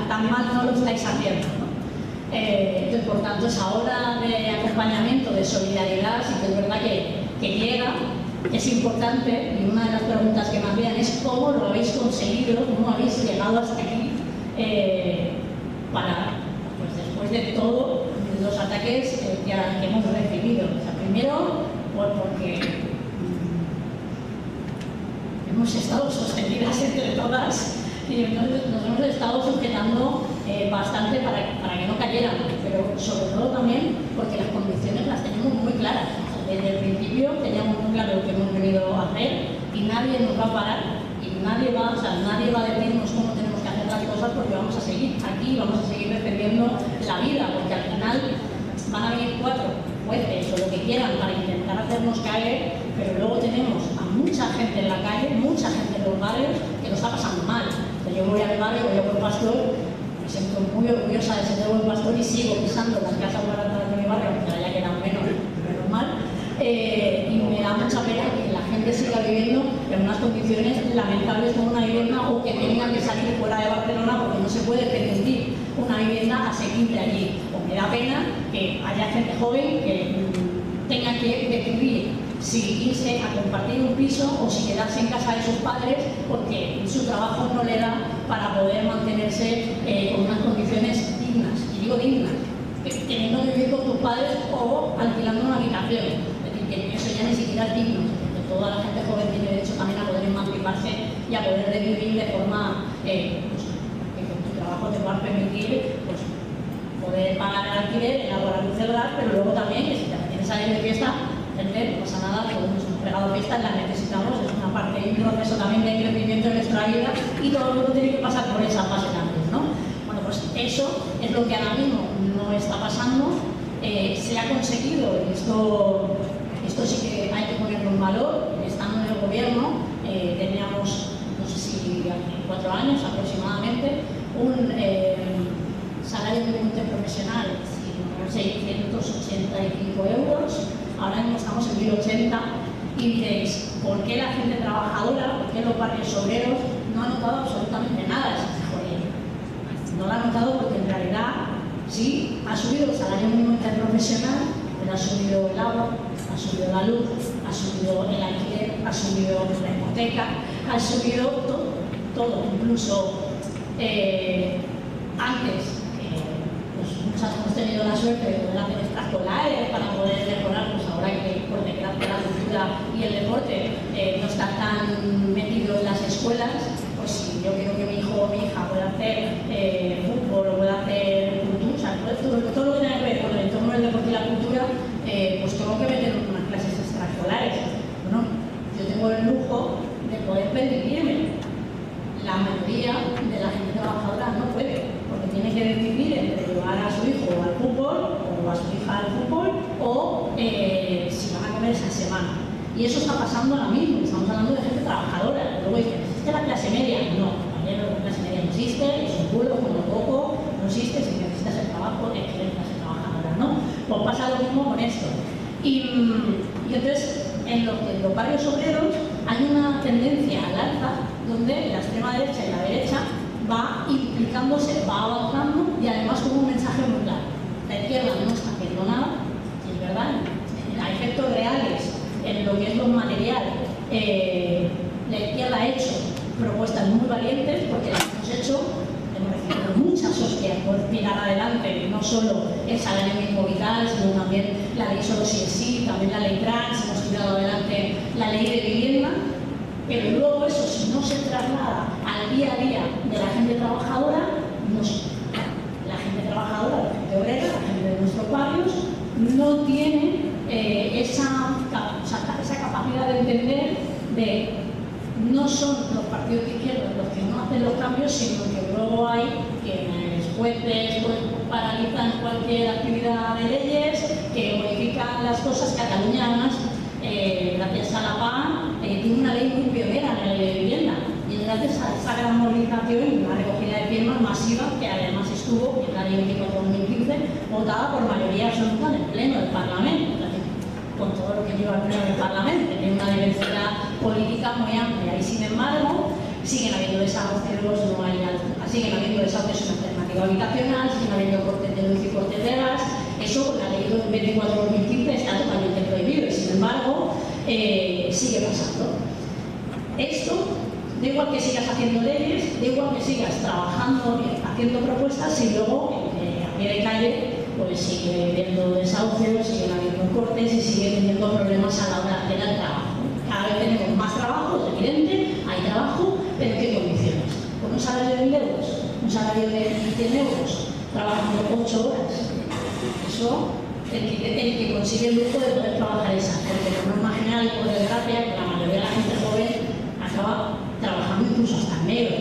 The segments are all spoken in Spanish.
tan mal no lo estáis haciendo, ¿no? Entonces, por tanto, esa hora de acompañamiento, de solidaridad, sí que es verdad que llega, es importante, y una de las preguntas que me hacían es cómo lo habéis conseguido, cómo habéis llegado hasta aquí para, pues después de todos los ataques que hemos recibido. O sea, primero, porque hemos estado sostenidas entre todas y entonces nos hemos estado sujetando bastante para que no cayeran, pero sobre todo también porque las condiciones las tenemos muy claras. Desde el principio teníamos muy claro lo que hemos venido a hacer y nadie nos va a parar y nadie va a decirnos cómo tenemos que hacer las cosas, porque vamos a seguir aquí, vamos a seguir defendiendo la vida, porque al final van a venir 4 jueces o lo que quieran para intentar hacernos caer, pero luego tenemos a mucha gente en la calle, mucha gente en los barrios que lo está pasando mal. O sea, yo voy al barrio, voy a Buen Pastor, me siento muy orgullosa de ser de Buen Pastor y sigo pisando las casas baratas de mi barrio, aunque ya quedan menos mal. Y me da mucha pena que la gente siga viviendo en unas condiciones lamentables como una vivienda, o que tengan que salir fuera de Barcelona porque no se puede permitir una vivienda asequible allí. O me da pena que haya gente joven que tenga que decidir si irse a compartir un piso o si quedarse en casa de sus padres porque su trabajo no le da para poder mantenerse con unas condiciones dignas. Y digo dignas, teniendo que vivir con tus padres o alquilando una habitación. Que eso ya ni siquiera es digno, porque toda la gente joven tiene derecho también a poder emanciparse y a poder vivir de forma pues, que con tu trabajo te va a permitir pues, poder pagar el alquiler, el agua, la luz, el gas, pero luego también que si te tienes a ir de fiesta, gente, no pasa nada, todos nos hemos pegado fiestas, las necesitamos, es una parte y un proceso también de crecimiento en nuestra vida y todo el mundo tiene que pasar por esa fase también, ¿no? Bueno, pues eso es lo que ahora mismo no está pasando, se ha conseguido, y esto sí que hay que ponerlo en valor. Estando en el gobierno, teníamos, no sé si hace 4 años aproximadamente, un salario mínimo interprofesional de 685 euros, ahora mismo estamos en 1080, y diréis, ¿por qué la gente trabajadora, por qué los barrios obreros no han notado absolutamente nada de esa mejoría? No lo han notado porque en realidad sí ha subido el salario mínimo interprofesional, pero ha subido el agua, ha subido la luz, ha subido el alquiler, ha subido la hipoteca, ha subido todo. Incluso antes, pues muchas hemos tenido la suerte de poder hacer extraescolares para poder mejorar, pues ahora que por desgracia la cultura y el deporte no están tan metidos en las escuelas, pues si yo quiero que mi hijo o mi hija pueda hacer fútbol o pueda hacer cultura, o sea, todo lo que tenga que ver con el entorno del deporte y la cultura, pues tengo que meter unas clases extraescolares. Bueno, yo tengo el lujo de poder permitirme. La mayoría de la gente trabajadora no puede, porque tiene que decidir entre llevar a su hijo al fútbol o a su hija al fútbol o si van a comer esa semana. Y eso está pasando ahora mismo, estamos hablando de gente trabajadora. Luego dicen, ¿existe la clase media? No, compañero, la clase media no existe, es un culo, como poco, no existe, si necesitas el trabajo, es que clase trabajadora, ¿no? Pues pasa lo mismo con esto. Y entonces, en los barrios obreros hay una tendencia al alza donde la extrema derecha y la derecha va implicándose, va avanzando y además con un mensaje muy claro. La izquierda no está haciendo nada, y es verdad, a efectos reales en lo que es lo material, la izquierda ha hecho propuestas muy valientes porque las hemos hecho, hemos recibido muchas hostias por tirar adelante, no solo el salario mínimo vital, sino también la ley solo sí es sí, también la ley trans, hemos tirado adelante la ley de vivienda, pero luego eso, si no se traslada al día a día de la gente trabajadora, no se la gente trabajadora, la gente obrera, la gente de nuestros barrios, no tiene esa capacidad de entender de no son los partidos de izquierda los que no hacen los cambios, sino que luego hay quienes jueces pues, paralizan cualquier actividad de leyes, que modifican las cosas. Cataluña además, gracias a la PAN, tiene una ley muy pionera en la ley de vivienda, y gracias a esa gran movilización y una recogida de firmas masiva que además estuvo en la ley 24/2015 votada por mayoría absoluta en el pleno del Parlamento. Con todo lo que lleva el pleno del Parlamento, tiene una diversidad política muy amplia y sin embargo siguen habiendo desahucios, no hay siguen habiendo desahucios sin alternativa habitacional, siguen habiendo cortes de luz y cortes de gas. Eso con la ley 24/2015 está totalmente prohibido y, sin embargo, sigue pasando. Esto, da igual que sigas haciendo leyes, da igual que sigas trabajando, haciendo propuestas, y luego a pie de calle pues sigue habiendo desahucios, siguen habiendo cortes y sigue teniendo problemas a la hora de hacer el trabajo. Cada vez tenemos más trabajo, es evidente, hay trabajo, pero ¿en qué condiciones? Con un salario de 1.000 euros, un salario de 100 euros, trabajando 8 horas. Eso, el que consigue el lujo de poder trabajar esas, porque por norma general, por desgracia, que la mayoría de la gente joven acaba trabajando incluso hasta en negro,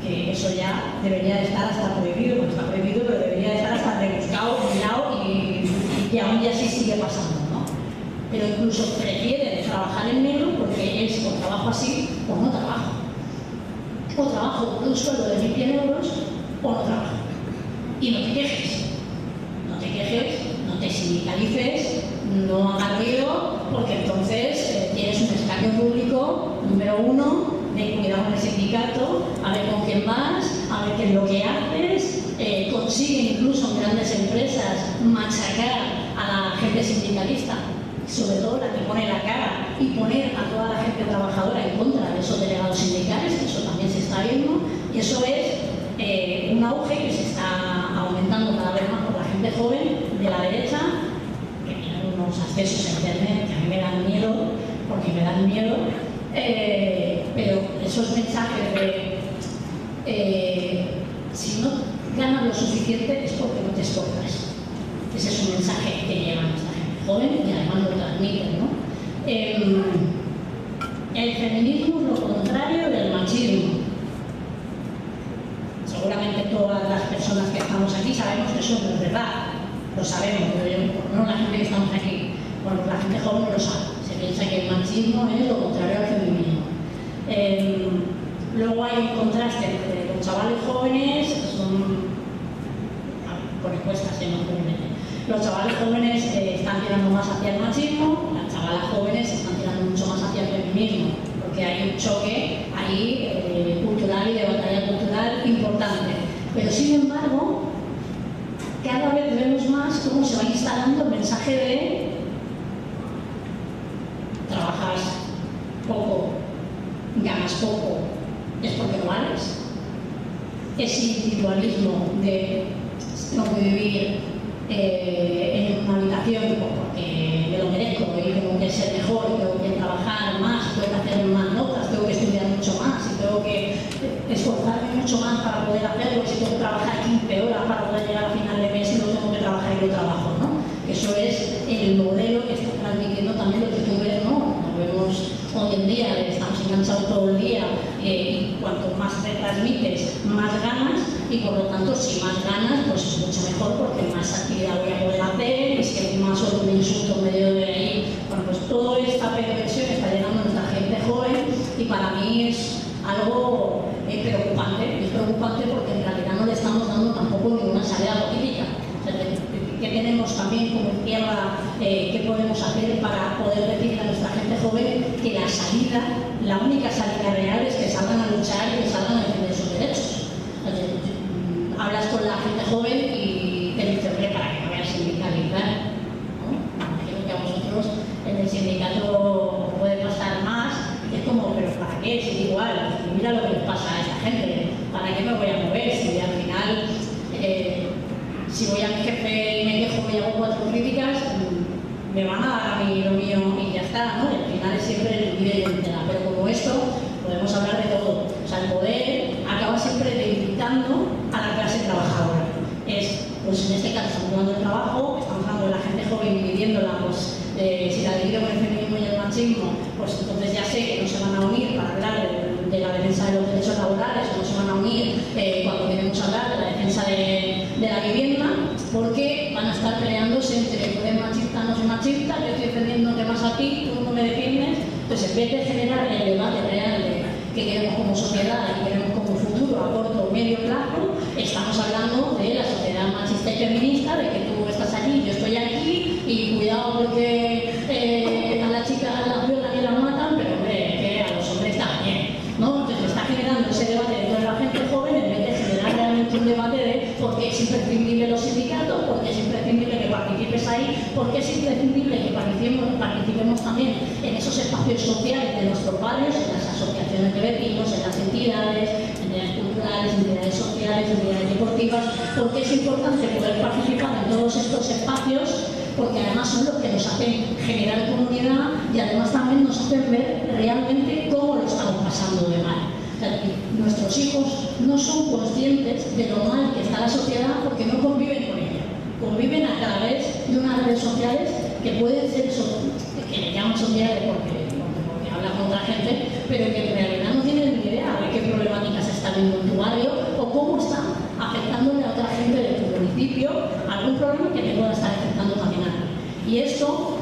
que eso ya debería de estar hasta prohibido, no está prohibido, pero debería de estar hasta rebuscado, mirado y aún ya sí sigue pasando, ¿no? Pero incluso prefieren trabajar en negro porque es o trabajo así o no trabajo. O trabajo con un sueldo de 1.100 euros o no trabajo. Y no te quejes. No te quejes, no te sindicalices, no hagas ruido, porque entonces tienes un escaño público número 1, de cuidado con el sindicato, a ver con quién vas, a ver qué es lo que haces. Consigue incluso en grandes empresas machacar a la gente sindicalista, sobre todo la que pone la cara, y poner a toda la gente trabajadora en contra de esos delegados sindicales, que eso también se está viendo, y eso es un auge que se está aumentando cada vez más por la gente joven de la derecha, que tienen unos accesos a internet que a mí me dan miedo, porque me dan miedo, pero esos mensajes de si no ganas lo suficiente es porque no te esfuerzas. Ese es un mensaje que lleva a esta gente joven y además lo transmiten, ¿no? El feminismo es lo contrario del machismo. Seguramente todas las personas que estamos aquí sabemos que eso no es verdad. Lo sabemos, pero no la gente que estamos aquí. Bueno, la gente joven no lo sabe. Se piensa que el machismo es lo contrario al feminismo. Luego hay un contraste entre los chavales jóvenes, que son por encuestas, los chavales jóvenes están tirando más hacia el machismo, las chavalas jóvenes están tirando mucho más hacia el feminismo, porque hay un choque ahí cultural y de batalla cultural importante. Pero sin embargo, cada vez vemos más cómo se va instalando el mensaje de trabajas poco, ganas poco, es porque no vales. Ese individualismo de tengo que vivir en una habitación porque me lo merezco y tengo que ser mejor, tengo que trabajar más, tengo que hacer más notas, tengo que estudiar mucho más y tengo que esforzarme mucho más para poder hacerlo, si tengo que trabajar 15 horas para poder llegar a final de mes y no tengo que trabajar y yo trabajo, ¿no? Eso es el modelo que está transmitiendo también los youtubers, ¿no? Nos vemos hoy en día, estamos enganchados todo el día y cuanto más te transmites, más ganas, y por lo tanto, si más ganas, pues mucho mejor porque más actividad voy a poder hacer y si más solo me insulto en medio de ahí. Bueno, pues toda esta perversión está llegando a nuestra gente joven y para mí es algo preocupante. Es preocupante porque en realidad no le estamos dando tampoco ninguna salida política. O sea, ¿qué tenemos también como izquierda? ¿Qué podemos hacer para poder decirle a nuestra gente joven que la salida, la única salida real es que salgan a luchar y que salgan a defender sus derechos? Hablas con la gente joven y te dice, hombre, para que no veas sindicalizar, ¿no? Imagino que a vosotros en el sindicato puede pasar más, y es como, pero ¿para qué? Si es igual, mira lo que les pasa a esta gente, ¿para qué me voy a mover? Si al final, si voy a mi jefe y me quejo y hago 4 críticas, me van a dar a mí lo mío y ya está, ¿no? Y al final es siempre el divide y vencerá. Pero como esto, podemos hablar de todo. O sea, el poder acaba siempre debilitando a la clase trabajadora. Pues en este caso estamos hablando del trabajo, estamos hablando de la gente joven dividiéndola, pues si la divido con el feminismo y el machismo, pues entonces ya sé que no se van a unir para hablar de la defensa de los derechos laborales, no se van a unir cuando queremos hablar de la defensa de la vivienda, porque van a estar peleándose entre tú eres machista, no soy machista, yo estoy defendiendo temas a ti, tú no me defiendes. Entonces, en vez de generar el debate real de que queremos como sociedad y queremos como futuro a corto o medio plazo, estamos hablando de la sociedad machista y feminista, de que tú estás allí, yo estoy aquí, y cuidado porque a la chica la violan y la matan, pero hombre, que a los hombres también, ¿no? Entonces está generando ese debate dentro de la gente joven en vez de generar un debate de por qué es imprescindible los sindicatos, por qué es imprescindible que participes ahí, por qué es imprescindible que participemos también en esos espacios sociales de nuestros barrios, en las asociaciones de vecinos, en las entidades culturales, entidades sociales, entidades deportivas, porque es importante poder participar en todos estos espacios, porque además son los que nos hacen generar comunidad y además también nos hacen ver realmente cómo lo estamos pasando de mal. O sea, nuestros hijos no son conscientes de lo mal que está la sociedad porque no conviven con ella. Conviven a través de unas redes sociales que pueden ser, que le llaman sociales porque habla con otra gente, pero que en realidad no tienen ni idea de qué problemáticas están viendo en tu barrio o cómo están afectándole a otra gente de tu municipio, algún problema que te pueda estar afectando también a ti. Y esto,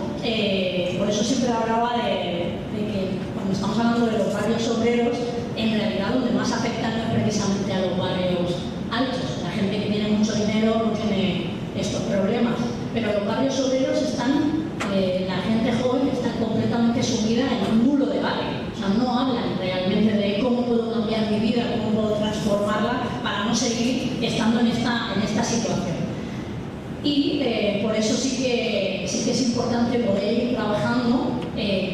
por eso siempre hablaba de que cuando estamos hablando de los barrios obreros, en realidad donde más afectan no es precisamente a los barrios altos. La gente que tiene mucho dinero no tiene estos problemas, pero los barrios obreros están, la gente joven está completamente sumida en un nulo debate. O sea, no hablan realmente de cómo puedo cambiar mi vida, cómo puedo transformarla para no seguir estando en esta situación. Y por eso sí que es importante poder ir trabajando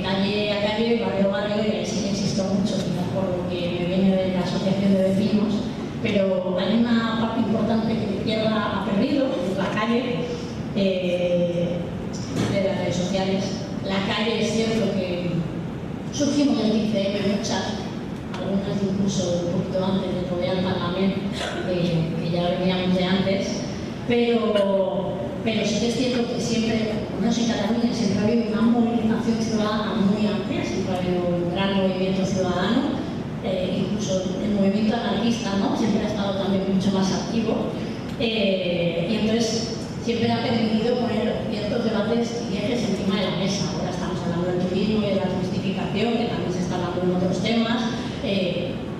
calle a calle, barrio a barrio, y ahí sí que insisto mucho, quizás por lo que me viene de la asociación de vecinos, pero hay una parte importante que la izquierda ha perdido, que es la calle, de las redes sociales. La calle es cierto que surgimos el 15M muchas, algunas incluso un poquito antes de rodear el Parlamento, que ya veníamos de antes, pero sí que es cierto que siempre, por lo menos en Cataluña, siempre ha habido una movilización ciudadana muy amplia, siempre ha habido un gran movimiento ciudadano, incluso el movimiento anarquista, ¿no? Siempre ha estado también mucho más activo, y entonces siempre ha permitido poner ciertos debates y ejes encima de la mesa. Ahora estamos hablando del turismo y de la turistificación, que también se está hablando en otros temas,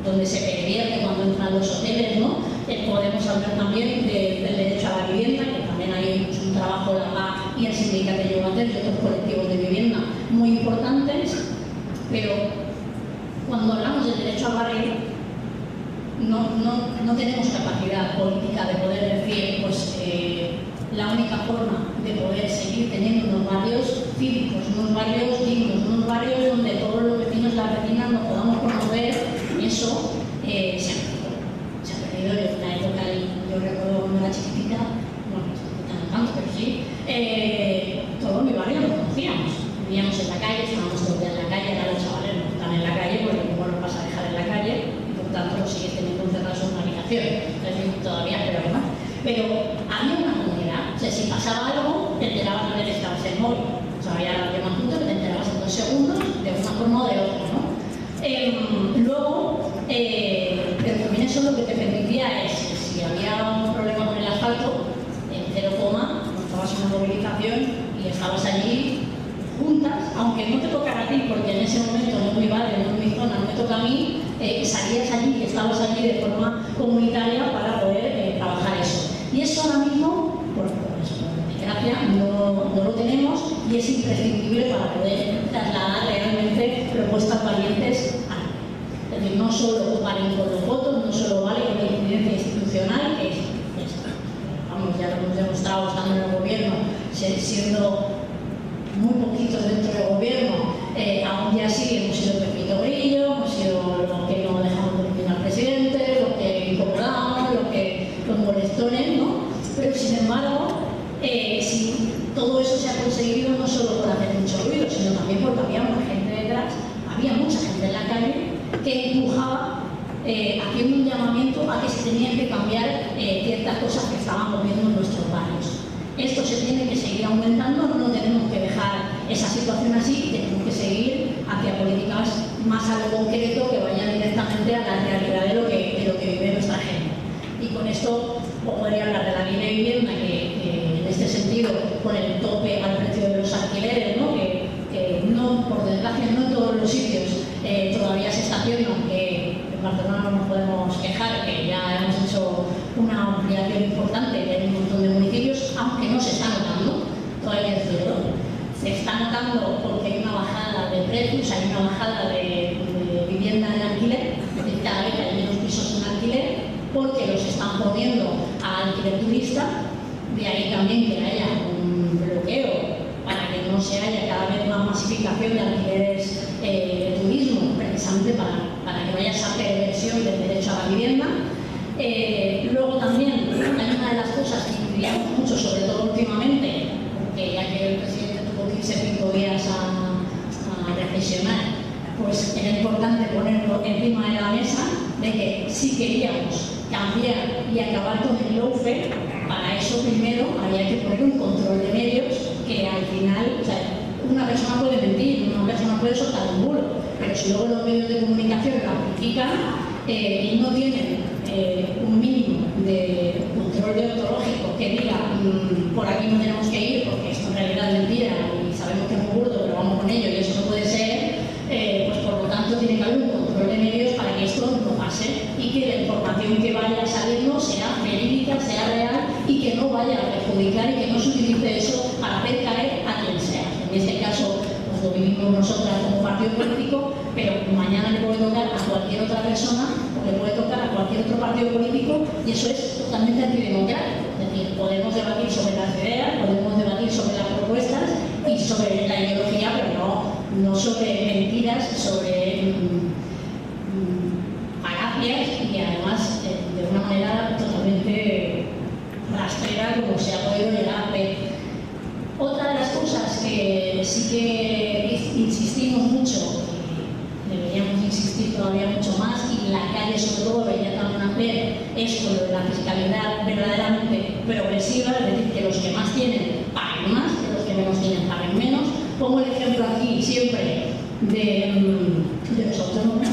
donde se pervierte cuando entran los hoteles, ¿no? Podemos hablar también del derecho a la vivienda, que también hay un trabajo de la PA y el sindicato de Llogater y otros colectivos de vivienda muy importantes, pero cuando hablamos del derecho al barrio, no tenemos capacidad política de poder decir, pues, la única forma de poder seguir teniendo unos barrios cívicos, unos barrios dignos, unos barrios donde todos los vecinos y las vecinas nos podamos conocer, eso se ha perdido en una época, yo recuerdo cuando era chiquitita, bueno, chiquitita no tanto, pero sí, todo mi barrio lo conocíamos, vivíamos en la calle, estábamos todos en la calle, ahora los chavales no están en la calle porque como los vas a dejar en la calle y por tanto lo sigues teniendo encerrado en una habitación, entonces todavía es peor, ¿no? Pero había una comunidad, o sea, si pasaba algo, te enterabas de que estabas en móvil. O sea, había un punto que te enterabas en 2 segundos, de una forma o de otra, ¿no? Luego, pero también eso lo que te permitía es, si había un problema con el asfalto, en 0, montabas una movilización y estabas allí juntas, aunque no te tocara a ti, porque en ese momento no es mi barrio, no es mi zona, no me toca a mí, salías allí y estabas allí de forma comunitaria para poder trabajar eso. Y eso ahora mismo, por desgracia, no lo tenemos y es imprescindible para poder trasladar realmente propuestas valientes a la ley. Es decir, no solo valen con los votos, no solo vale con la incidencia institucional, que es vamos, ya lo hemos demostrado estando en el gobierno, siendo muy poquitos dentro del gobierno, aún ya sí hemos sido Pepito Grillo, hemos sido los que no dejamos de opinar al presidente, los que incomodamos, los molestones, ¿no? Pero sin embargo, si todo eso se ha conseguido no solo por hacer mucho ruido, sino también porque había mucha gente detrás, había mucha gente en la calle que empujaba, haciendo un llamamiento a que se tenían que cambiar ciertas cosas que estaban ocurriendo en nuestros barrios. Esto se tiene que seguir aumentando, no tenemos que dejar esa situación así, tenemos que seguir hacia políticas más a lo concreto que vayan directamente a la realidad de lo que vive nuestra gente. Y con esto podría hablar de la ley de vivienda, que en este sentido, con el tope al precio de los alquileres, ¿no? que no, por desgracia, no en todos los sitios todavía se está haciendo, aunque en Barcelona no nos podemos quejar, que ya hemos hecho una ampliación importante en un montón de municipios, aunque no se está notando, todavía es cierto. Se está notando porque hay una bajada de precios, hay una bajada de vivienda en alquiler, es decir, cada vez hay menos pisos en alquiler, porque los están poniendo alquiler turista, de ahí también que haya un bloqueo para que no se haya cada vez más masificación de alquileres de turismo, precisamente para que no haya esa perversión del derecho a la vivienda. Luego también hay una de las cosas que incidíamos mucho, sobre todo últimamente, porque ya que el presidente tuvo que irse 5 días a reflexionar, pues era importante ponerlo encima de la mesa de que si queríamos cambiar y acabar con el lawfare, para eso primero había que poner un control de medios que al final, o sea, una persona puede mentir, una persona puede soltar un bulo, pero si luego los medios de comunicación lo amplifican y no tienen un mínimo de control deontológico que diga por aquí no tenemos que ir porque esto en realidad es mentira y sabemos que es muy burdo, pero vamos con ello y eso no puede ser, pues por lo tanto tiene que haber un control de medios para que esto no pase y que la información que vaya saliendo sea verídica, sea real y que no vaya a perjudicar y que no se utilice eso para hacer caer a quien sea. En este caso, pues lo vivimos nosotras como partido político, pero mañana le puede tocar a cualquier otra persona o le puede tocar a cualquier otro partido político y eso es totalmente antidemocrático. Es decir, podemos debatir sobre las ideas, podemos debatir sobre las propuestas y sobre la ideología, pero no sobre mentiras, sobre falacias y además de una manera totalmente rastrera como se ha podido llegar a ver. Otra de las cosas que sí que insistimos mucho, y deberíamos insistir todavía mucho más, y la calle sobre todo debería también hacer, es con lo de la fiscalidad verdaderamente progresiva, es decir, que los que más tienen paguen más, que los que menos tienen paguen menos. Pongo el ejemplo aquí siempre de los autónomos.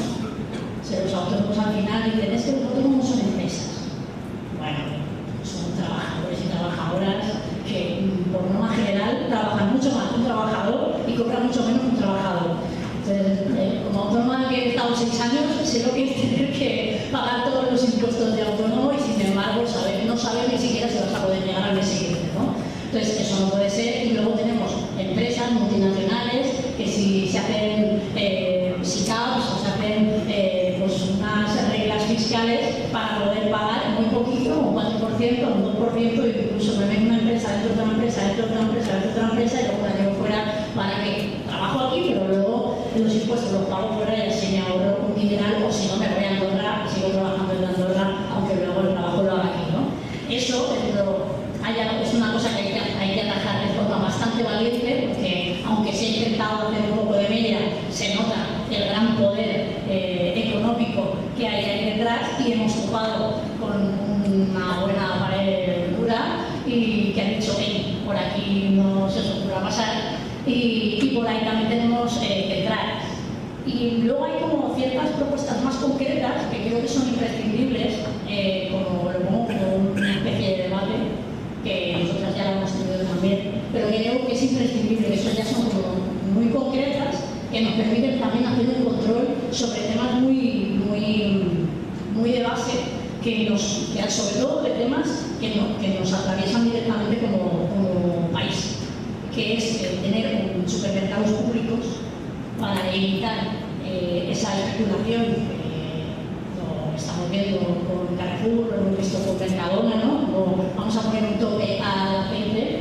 Los autónomos al final dicen, es que los autónomos son empresas. Bueno, son trabajadores y trabajadoras que por norma general trabajan mucho más que un trabajador y cobran mucho menos que un trabajador. Entonces, como autónoma que he estado 6 años, sé lo que es tener que pagar todos los impuestos de autónomo y sin embargo no saber ni siquiera si vas a poder llegar al mes siguiente, ¿no? Entonces, eso no puede ser. Y luego tenemos empresas multinacionales que si se hacen SICAPs o se hacen pues unas reglas fiscales para poder pagar muy poquito, un 4%, un 2%, y incluso me ven una empresa dentro de una empresa, dentro de otra empresa, dentro de otra empresa, y luego la llevo fuera para que trabajo aquí, pero luego los impuestos los pago fuera y así me ahorro un dineral, o si no me voy a Andorra y sigo trabajando en Andorra, aunque luego el trabajo lo haga aquí, ¿no? Eso es una cosa que hay que atajar de forma bastante valiente, porque aunque se ha intentado hacer un poco de media, se nota el gran poder económico que hay ahí detrás y hemos topado con una buena pared dura y que han dicho, por aquí no se os ocurra pasar y por ahí también tenemos que entrar. Y luego hay como ciertas propuestas más concretas que creo que son imprescindibles, como lo pongo como una especie de debate, que nosotras ya lo hemos tenido también, pero que creo que es imprescindible, que eso ya son como muy concretas, que nos permiten también hacer un control sobre temas muy de base, sobre todo de temas que nos atraviesan directamente como país, que es tener supermercados públicos para evitar esa especulación que lo estamos viendo con Carrefour, lo hemos visto con Mercadona, ¿no? O vamos a poner un tope al aceite,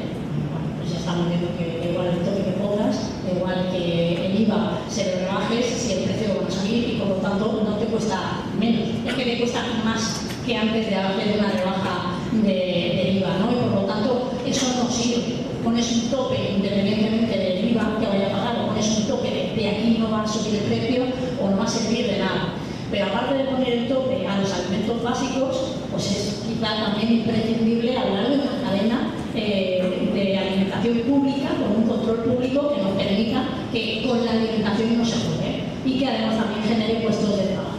bueno, pues ya estamos viendo que igual el tope que pongas, igual que el IVA se lo rebajes, si el precio va a subir y por lo tanto no te cuesta menos, es que te cuesta más que antes de hacer una rebaja de IVA, ¿no? Y por lo tanto eso no sirve. Pones un tope independientemente del IVA que vaya a pagar, o pones un tope de aquí no va a subir el precio o no va a servir de nada. Pero aparte de poner el tope a los alimentos básicos, pues es quizá también imprescindible hablar de una cadena de alimentación pública, con un control público que nos permita que con la alimentación no se juegue y que además también genere puestos de trabajo.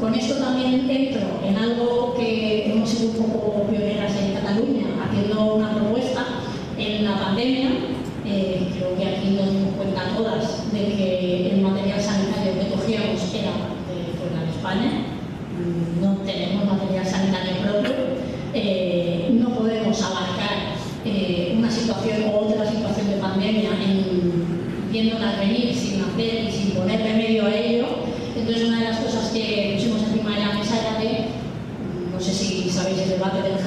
Con esto también entro en algo que hemos sido un poco pioneras en Cataluña, haciendo una propuesta en la pandemia. Creo que aquí nos dimos cuenta todas de que el material sanitario que cogíamos era fuera de España. No tenemos material sanitario propio. No podemos abarcar una situación o otra situación de pandemia viéndola venir sin hacer y sin poner remedio a ello. Entonces, una de las cosas que pusimos encima de la mesa era no sé si sabéis el debate del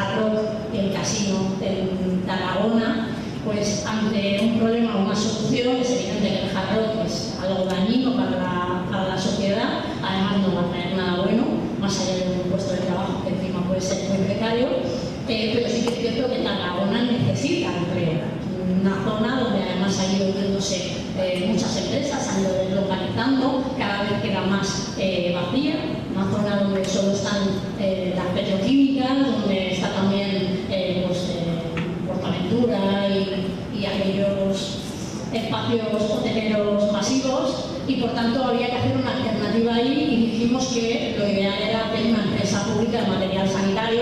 casino en Tarragona, pues ante un problema o una solución es evidente que el hard rock es algo dañino para la sociedad, además no va a traer nada bueno, más allá de un puesto de trabajo que encima puede ser muy precario, pero sí que es cierto que Tarragona necesita empleo. Una zona donde además han ido viéndose muchas empresas, han ido deslocalizando, cada vez queda más vacía, una zona donde solo están las petroquímicas, donde está también Portaventura y aquellos espacios hoteleros masivos, y por tanto había que hacer una alternativa ahí, y dijimos que lo ideal era hacer una empresa pública de material sanitario,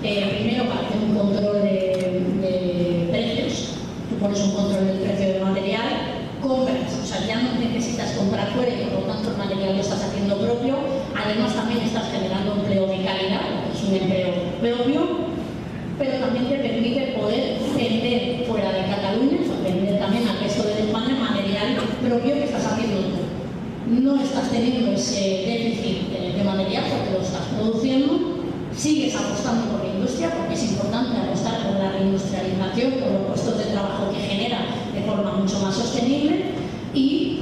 primero para hacer un control de precios. Tú pones un control del precio del material, compras, o sea, ya no necesitas comprar fuera y por lo tanto el material lo estás haciendo propio, además también estás generando empleo de calidad, es un empleo propio, pero también te permite poder vender fuera de Cataluña, o sea, vender también al resto de España material propio que estás haciendo tú. No estás teniendo ese déficit de material porque lo estás produciendo, sigues apostando por la industria porque es importante apostar por la reindustrialización, por los puestos de trabajo que genera de forma mucho más sostenible, y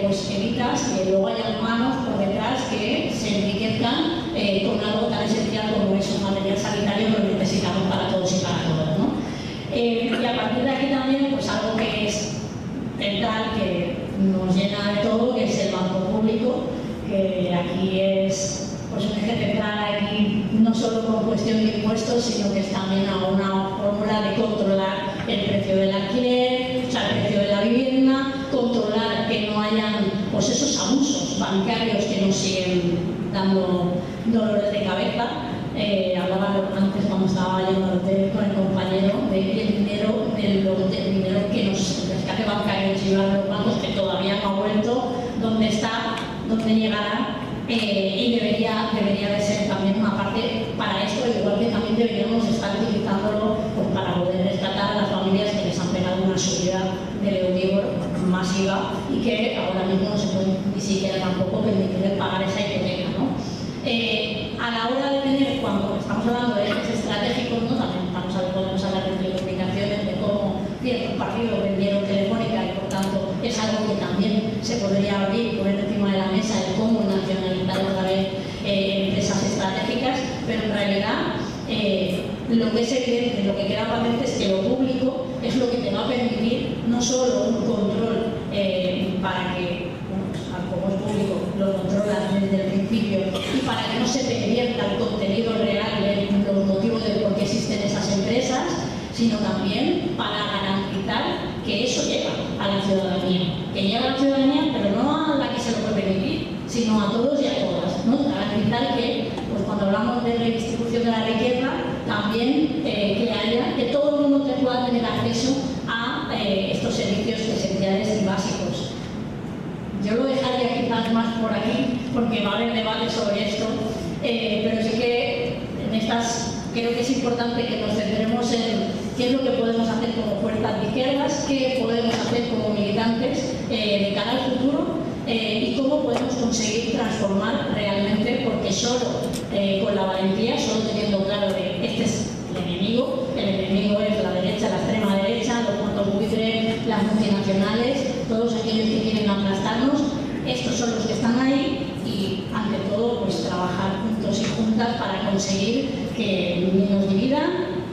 pues evitas que luego haya manos por detrás que se enriquezcan con algo tan esencial como es un material sanitario que lo necesitamos para todos y para todas, ¿no? Y a partir de aquí también, pues algo que es central, que nos llena de todo, que es el banco público, que aquí es pues un eje central, aquí no solo por cuestión de impuestos, sino que es también una fórmula de controlar el precio del alquiler, o sea, el precio de la vivienda, controlar que no hayan pues esos abusos bancarios que nos siguen dando dolores de cabeza. Hablaba antes cuando estaba yendo al hotel con el compañero del dinero que el rescate bancario nos lleva a los bancos, que todavía no ha vuelto, dónde está, dónde llegará. Y debería de ser también una parte para esto, igual que también deberíamos estar utilizándolo pues, para poder rescatar a las familias que les han pegado una subida del Euribor masiva y que ahora mismo no se puede ni siquiera tampoco permitir pagar esa hipoteca, ¿no? A la hora de tener, cuando estamos hablando de ejes estratégicos, ¿no? También podemos hablar de telecomunicaciones, de cómo ciertos partidos vendieron Telefónica y por tanto es algo que también se podría abrir, poner encima de la mesa de cómo nacionalizar otra vez empresas estratégicas, pero en realidad lo que es evidente, lo que queda patente es que lo público es lo que te va a permitir no solo un control para que, como es público, lo controlas desde el principio y para que no se pervierta el contenido real de los motivos de por qué existen esas empresas, sino también para garantizar que eso llega a la ciudadanía. Que llega a la ciudadanía, pero no a la que se lo puede permitir, sino a todos y a todas, ¿no? Garantizar que, pues cuando hablamos de redistribución de la riqueza, también que todo el mundo pueda tener acceso a estos servicios esenciales y básicos. Yo lo dejaría quizás más por aquí, porque va a haber debate sobre esto, pero sí que en estas creo que es importante que nos centremos en qué es lo que podemos hacer como fuerzas de izquierdas, qué podemos hacer como militantes de cara al futuro y cómo podemos conseguir transformar realmente, porque solo con la valentía, solo teniendo claro que este es el enemigo es la derecha, la extrema derecha, los fondos buitres, las multinacionales, todos aquellos que quieren aplastarnos, estos son los que están ahí y ante todo pues trabajar juntos y juntas para conseguir que ni nos dividan,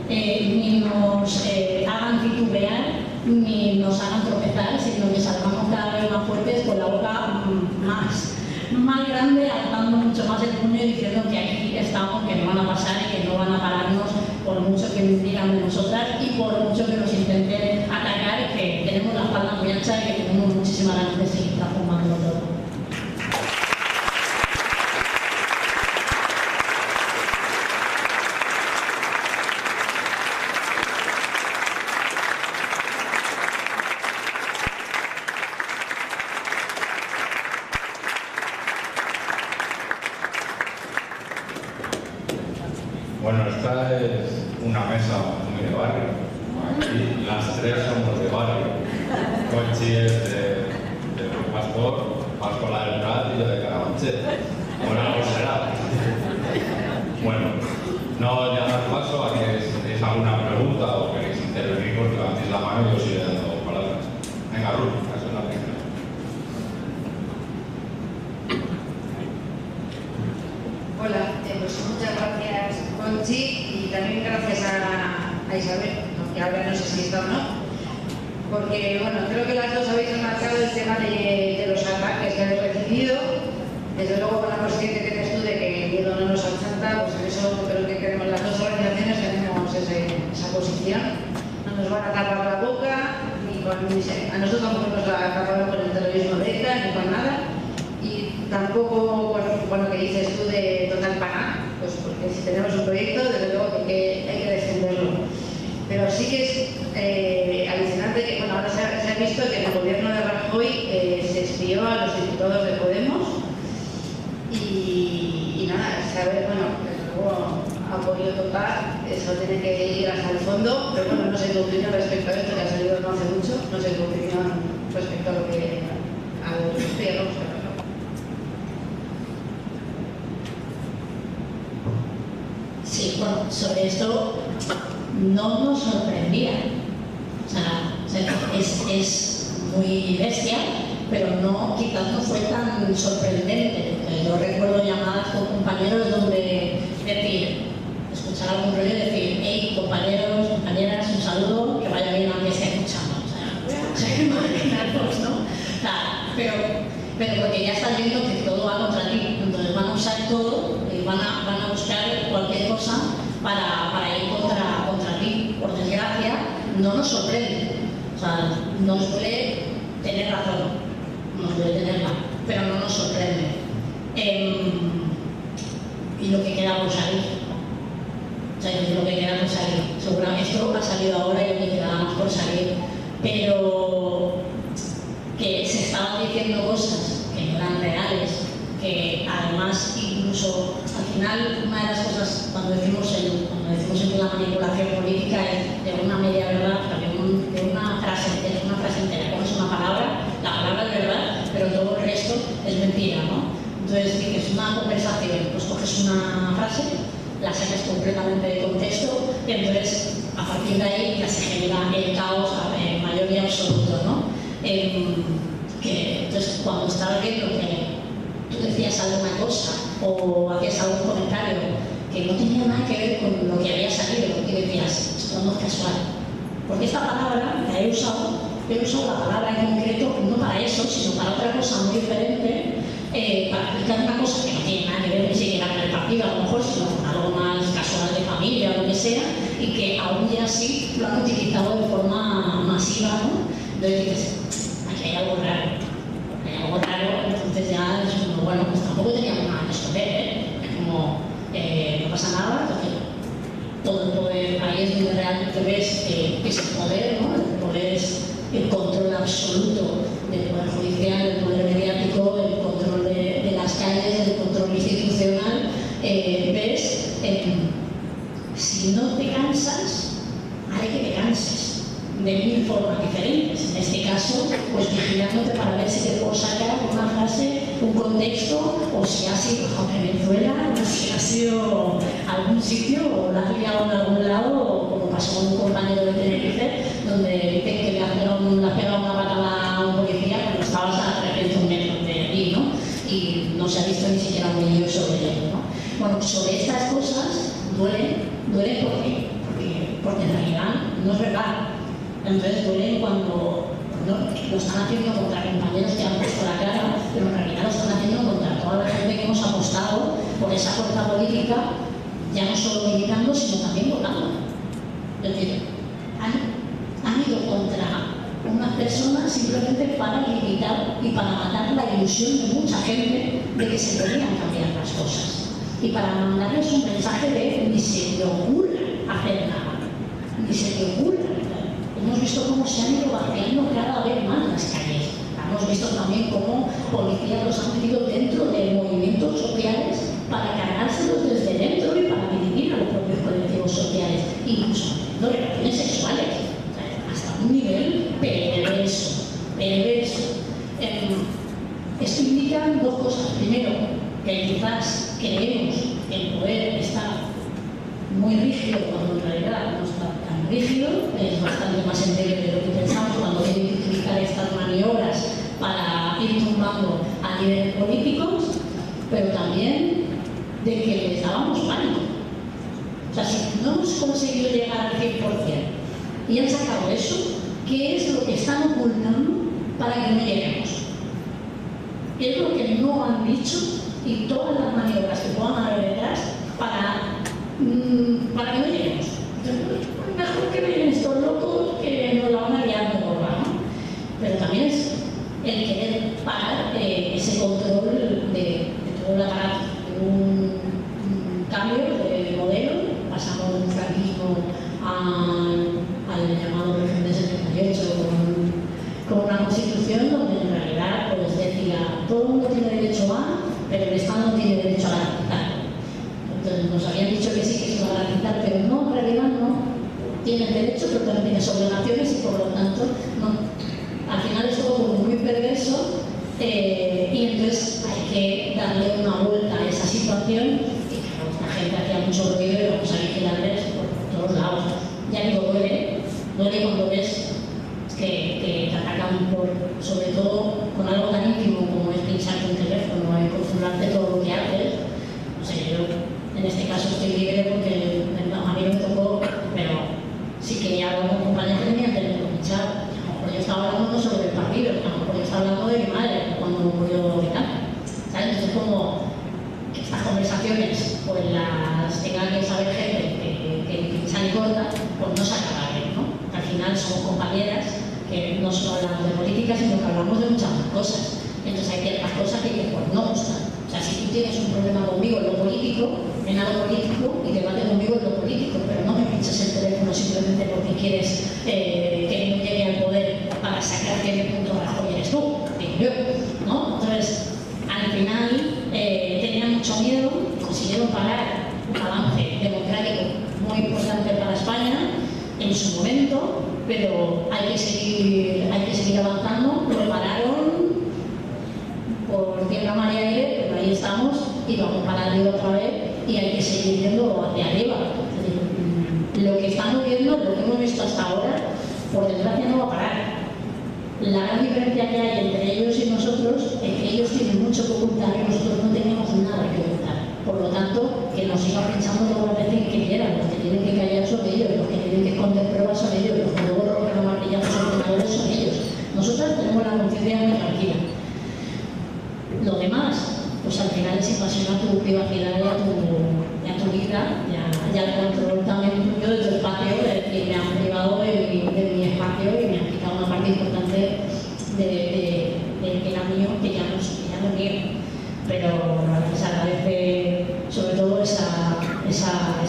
ni nos hagan titubear, ni nos hagan tropezar, sino que salgamos cada vez más fuertes con la boca más grande, alzando mucho más el puño y diciendo que aquí estamos, que no van a pasar y que no van a pararnos por mucho que digan de nosotras y por mucho que nos intenten atacar, que tenemos la espalda muy ancha y que tenemos muchísimas ganas de seguir transformando todo. Bueno, esta es una mesa muy de barrio. Aquí las tres somos de barrio. Conchi es de Pastor, Pascola del Prat y yo de Carabanchel. Bueno, algo será. Bueno, no ya dar paso a que tenéis alguna pregunta o queréis intervenir, pues levantéis la mano y os iré dando palabras. Venga, Ruth, esa es la primera. Hola, pues muchas gracias, Conchi, y también gracias a Isabel, aunque ahora no sé si está o no, porque bueno, creo que las dos habéis remarcado el tema de los ataques que habéis recibido. Desde luego, con la consciente que tienes tú de que el miedo no nos achanta, pues en eso creo que queremos las dos organizaciones, tenemos esa posición. No nos van a tapar la boca, a nosotros tampoco nos la taparon con el terrorismo de ETA, ni con nada. Y tampoco con lo que dices tú de total paná, pues porque si tenemos un proyecto, desde luego que hay que defenderlo. Pero sí que es alucinante que, bueno, ahora se ha visto que en el gobierno de Rajoy se espió a los diputados de Podemos y nada, saber, bueno, desde luego apoyo total, eso tiene que ir hasta el fondo, pero bueno, no sé tu opinión respecto a esto, que ha salido no hace mucho, no sé tu opinión respecto a lo que estoy hablando. Sí, bueno, sobre esto no nos sorprendía. O sea, es muy bestia, pero no, quizás no fue tan sorprendente. Yo recuerdo llamadas con compañeros donde escuchar algún rollo y decir, hey, compañeros, compañeras, un saludo, que vaya bien a que esté escuchando. O sea, imaginaros, ¿no? O sea, pero porque ya estás viendo que todo va contra ti, entonces van a usar todo y van a buscar cualquier cosa para ir contra ti. Por desgracia, no nos sorprende. O sea, nos suele tener razón, nos suele tenerla, pero no nos sorprende. Y lo que queda por salir. O sea, es lo que queda por salir. Seguramente esto ha salido ahora y lo que queda más por salir. Pero que se estaban diciendo cosas que no eran reales, que además incluso al final una de las cosas cuando decimos en la manipulación política es de una media verdad, de una frase entera, coges una palabra, la palabra es verdad, pero todo el resto es mentira, ¿no? Entonces dices una conversación, pues coges una frase, la sacas completamente de contexto y entonces a partir de ahí ya se genera el caos mayor y absoluto, ¿no? Entonces cuando estabas viendo que tú decías alguna cosa o hacías algún comentario que no tenía nada que ver con lo que había salido y decías, esto no es casual, porque esta palabra la he usado la palabra en concreto no para eso, sino para otra cosa muy diferente, para explicar una cosa que no tiene nada que ver ni siquiera con el partido, a lo mejor, sino con algo más casual de familia o lo que sea, y que aún ya así lo han utilizado de forma masiva, ¿no? Entonces dices, aquí hay algo raro, entonces ya es como, bueno, pues tampoco teníamos nada que esconder, es como, no pasa nada, entonces todo el poder, ahí es donde realmente ves que es el poder, ¿no? El poder es el control absoluto del poder judicial, del poder mediático, el control de las calles, el control institucional, ves, si no te cansas, haré que te canses de 1000 formas diferentes. En este caso, pues vigilándote para ver si te puedo sacar una frase, un contexto, o si has ido a Venezuela, o si has ido a algún sitio, o la has liado en algún lado, o como pasó con un compañero de Tenerife, donde dicen que le has pegado una patada a un policía cuando estabas a 300 metros de allí, ¿no? Y no se ha visto ni siquiera un vídeo sobre ello, ¿no? Bueno, sobre estas cosas duele porque en realidad no es verdad. Entonces duele cuando lo están haciendo contra compañeros que han puesto la cara, pero en realidad lo están haciendo contra toda la gente que hemos apostado por esa fuerza política, ya no solo militando, sino también votando. Es decir, han ido contra unas personas simplemente para limitar y para matar la ilusión de mucha gente de que se podían cambiar las cosas. Y para mandarles un mensaje de ni se le ocurra hacer nada, ni se le ocurra. Hemos visto cómo se han ido vaciando cada vez más las calles. Hemos visto también cómo policías los han metido dentro de movimientos sociales para cargárselos desde dentro y para dividir a los propios colectivos sociales, incluso de relaciones sexuales, hasta un nivel perverso. Esto indica dos cosas. Primero, que quizás creemos que el poder está muy rígido, cuando en realidad no está tan rígido, es bastante más sencillo de lo que pensamos cuando tiene que utilizar estas maniobras para ir tumbando a niveles políticos, pero también de que les dábamos pánico. O sea, si no hemos conseguido llegar al 100% y han sacado eso, ¿qué es lo que están ocultando para que no lleguemos? ¿Qué es lo que no han dicho? Y todas las maniobras que puedan haber detrás para que no lleguemos. Entonces, mejor que vengan estos locos que nos la van a liar de gorda, ¿no? Pero también es el querer parar ese control de todo el aparato, de un cambio de modelo, pasamos de un franquismo al llamado régimen de 78 con una constitución donde en realidad pues decía todo el mundo tiene derecho a, pero el Estado no tiene derecho a garantizar. Entonces nos habían dicho que sí, que se iba a garantizar, pero no, en realidad no. Tienen derecho, pero también tienes obligaciones y por lo tanto no. Al final es todo muy perverso y entonces hay que darle una vuelta a esa situación y claro, esta gente hacía mucho ruido y vamos a vigilarles por todos lados. Ya digo, duele cuando ves que te atacan sobre todo con algo tan íntimo como es pincharte un teléfono y controlarte todo lo que haces. O sea, yo en este caso estoy libre porque a mí no me tocó, pero sí que ya hablar con compañeros que tenían teléfono pinchado. A lo mejor yo estaba hablando sobre el partido, a lo mejor yo estaba hablando de mi madre cuando murió de cáncer. ¿Sabes? Entonces como que estas conversaciones pues las tenga que saber gente que pinchan y corta, pues no se acaba bien, ¿no? Al final somos compañeras que no solo hablamos de política, sino que hablamos de muchas más cosas. Entonces hay ciertas cosas que pues no gustan. O sea, si tú tienes un problema conmigo en lo político, en algo político, y debate conmigo en lo político, pero no me pinches el teléfono simplemente porque quieres que no llegue al poder para sacarte de punto Rajoy eres tú, digo yo, ¿no? Entonces, al final tenían mucho miedo, consiguieron parar un avance democrático muy importante para España en su momento, pero hay que seguir avanzando. Lo pararon por tierra, mar y aire, pero ahí estamos y vamos para arriba otra vez y hay que seguir yendo hacia arriba. Es decir, lo que estamos viendo, lo que hemos visto hasta ahora, por desgracia no va a parar. La gran diferencia que hay entre ellos y nosotros es que ellos tienen mucho que ocultar y nosotros no tenemos nada que ocultar. Por lo tanto, que nos sigan pinchando todas las veces que quieran. Los que tienen que callar son ellos, los que tienen que esconder pruebas son ellos, los que luego rompen los martillazos ordenadores son ellos. Nosotras tenemos la conciencia muy tranquila. Lo demás, pues al final es invasión a tu privacidad y a tu vida, y al control también tuyo de tu espacio, es decir, me han privado de mi espacio y me han quitado una parte importante de que era mío, que ya no es mío. Pero se agradece sobre todo ese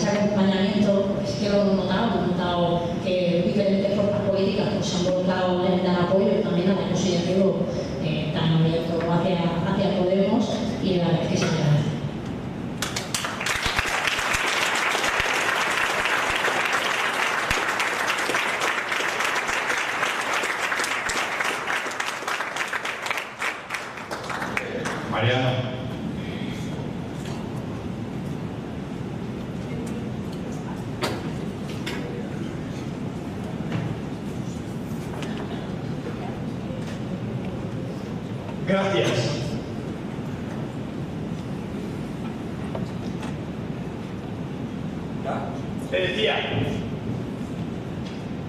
acompañamiento, es que lo hemos notado que diferentes fuerzas políticas pues, se han volcado en dar apoyo también al considerativo tan abierto hacia Podemos y la verdad es que se agradece. Mariano. Gracias. Te decía,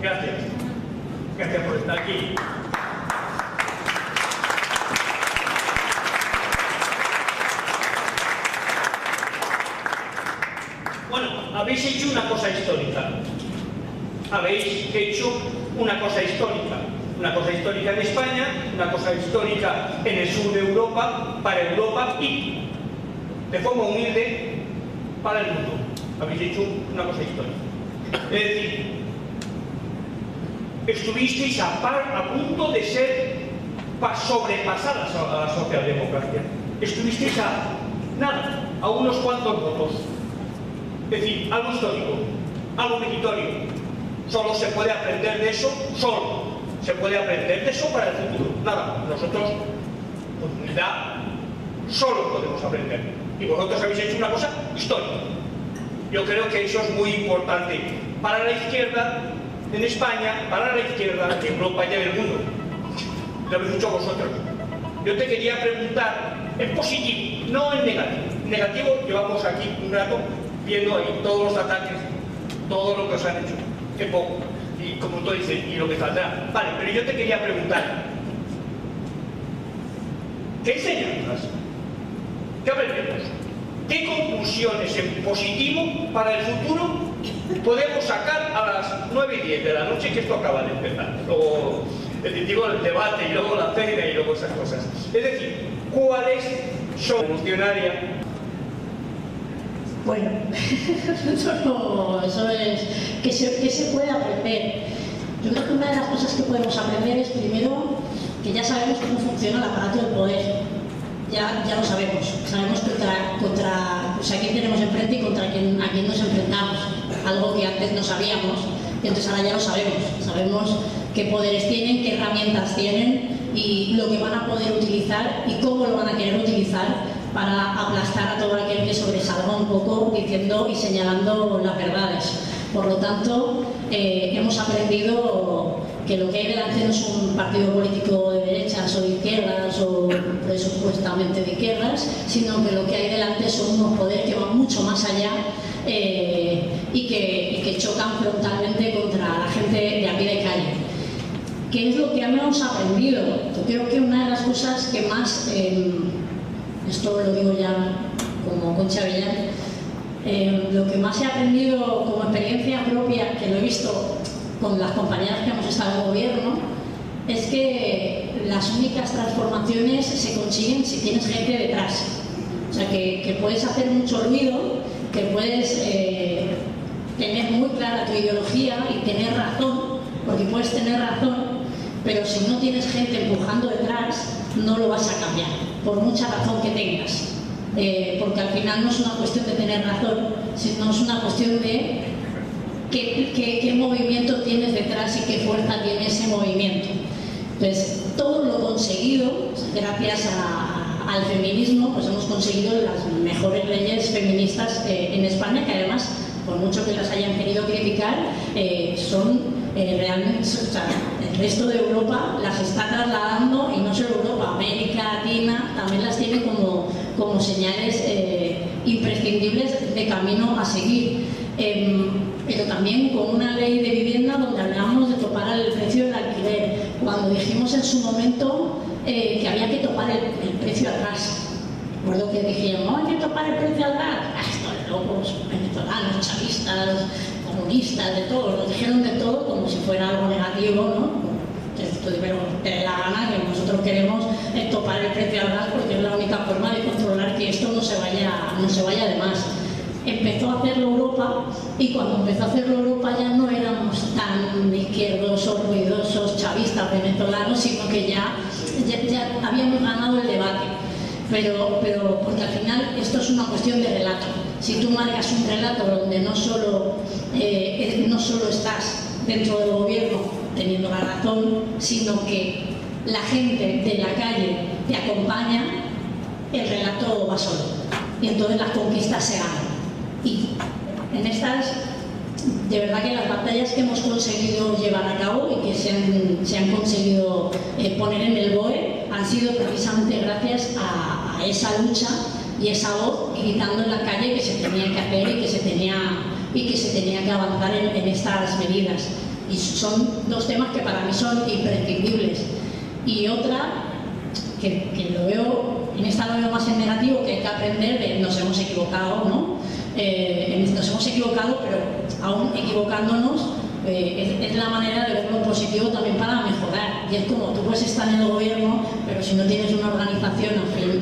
gracias. Gracias por estar aquí. Bueno, habéis hecho una cosa histórica. Habéis hecho una cosa histórica. Una cosa histórica en España, una cosa histórica en el sur de Europa, para Europa y, de forma humilde, para el mundo. Habéis hecho una cosa histórica. Es decir, estuvisteis a punto de ser sobrepasadas a la socialdemocracia. Estuvisteis a nada, a unos cuantos votos. Es decir, algo histórico, algo meritorio. Solo se puede aprender de eso, solo. Se puede aprender de eso para el futuro. Nada, nosotros, con humildad, solo podemos aprender. Y vosotros habéis hecho una cosa histórica. Yo creo que eso es muy importante para la izquierda en España, para la izquierda en Europa y en el mundo. Lo habéis dicho vosotros. Yo te quería preguntar en positivo, no en negativo. En negativo llevamos aquí un rato viendo ahí todos los ataques, todo lo que os han hecho, qué poco, y como tú dices, y lo que saldrá. Vale, pero yo te quería preguntar, ¿qué enseñanzas? ¿Qué aprendemos? ¿Qué conclusiones en positivo para el futuro podemos sacar a las 9:10 de la noche, que esto acaba de empezar? Luego, digo, el debate y luego la cena y luego esas cosas. Es decir, ¿cuáles son funcionarias? Bueno, eso es que se puede aprender. Yo creo que una de las cosas que podemos aprender es, primero, que ya sabemos cómo funciona el aparato del poder. Ya lo sabemos contra quién tenemos enfrente y a quién nos enfrentamos, algo que antes no sabíamos, y entonces ahora ya lo sabemos qué poderes tienen, qué herramientas tienen y lo que van a poder utilizar y cómo lo van a querer utilizar para aplastar a todo aquel que sobresalga un poco diciendo y señalando las verdades. Por lo tanto, hemos aprendido que lo que hay delante no es un partido político de derechas o de izquierdas o supuestamente de izquierdas, sino que lo que hay delante son unos poderes que van mucho más allá y que chocan frontalmente contra la gente de a pie de calle. ¿Qué es lo que hemos aprendido? Yo creo que una de las cosas que más, esto lo digo ya como Concha Villar, lo que más he aprendido como experiencia propia, que lo he visto con las compañeras que hemos estado en el gobierno, es que las únicas transformaciones se consiguen si tienes gente detrás. O sea, que puedes hacer mucho ruido, que puedes tener muy clara tu ideología y tener razón, porque puedes tener razón, pero si no tienes gente empujando detrás, no lo vas a cambiar, por mucha razón que tengas. Porque al final no es una cuestión de tener razón, sino es una cuestión de qué movimiento tienes detrás y qué fuerza tiene ese movimiento. Entonces, todo lo conseguido, gracias al feminismo, pues hemos conseguido las mejores leyes feministas en España, que además, por mucho que las hayan querido criticar, son realmente, o sea, el resto de Europa las está trasladando, y no solo Europa, América Latina también las tiene como señales imprescindibles de camino a seguir. Pero también con una ley de vivienda donde hablábamos de topar el precio del alquiler, cuando dijimos en su momento que había que topar el precio al gas. Recuerdo que dijeron, no hay que topar el precio al gas. Estos locos venezolanos, chavistas, comunistas, de todo, nos dijeron de todo como si fuera algo negativo, ¿no? Pero te dé la gana, que nosotros queremos topar el precio al gas porque es la única forma de controlar que esto no se vaya de más. Empezó a hacerlo Europa, y cuando empezó a hacerlo Europa ya no éramos tan izquierdosos, ruidosos, chavistas, venezolanos, sino que ya habíamos ganado el debate. Pero porque al final esto es una cuestión de relato. Si tú marcas un relato donde no solo estás dentro del gobierno teniendo la razón, sino que la gente de la calle te acompaña, el relato va solo. Y entonces las conquistas se ganan. Y en estas, de verdad que las batallas que hemos conseguido llevar a cabo y que se han conseguido poner en el BOE han sido precisamente gracias a esa lucha y esa voz gritando en la calle que se tenía que hacer y que se tenía que avanzar en estas medidas. Y son dos temas que para mí son imprescindibles. Y otra, que lo veo, en esta lo veo más en negativo, que hay que aprender de nos hemos equivocado, ¿no? Nos hemos equivocado, pero aún equivocándonos es la manera de verlo positivo también para mejorar. Y es como tú puedes estar en el gobierno, pero si no tienes una organización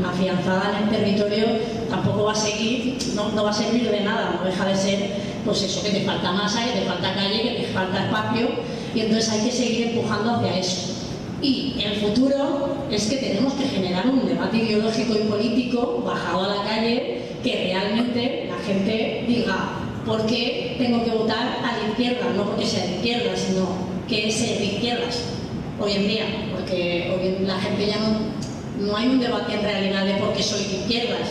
afianzada en el territorio, tampoco va a seguir, no va a servir de nada, no deja de ser pues eso, que te falta masa, que te falta calle, que te falta espacio, y entonces hay que seguir empujando hacia eso. Y el futuro es que tenemos que generar un debate ideológico y político bajado a la calle, que realmente la gente diga por qué tengo que votar a la izquierda, no porque sea de izquierda, sino que es ser de izquierdas hoy en día, porque hoy la gente ya no hay un debate en realidad de por qué soy de izquierdas.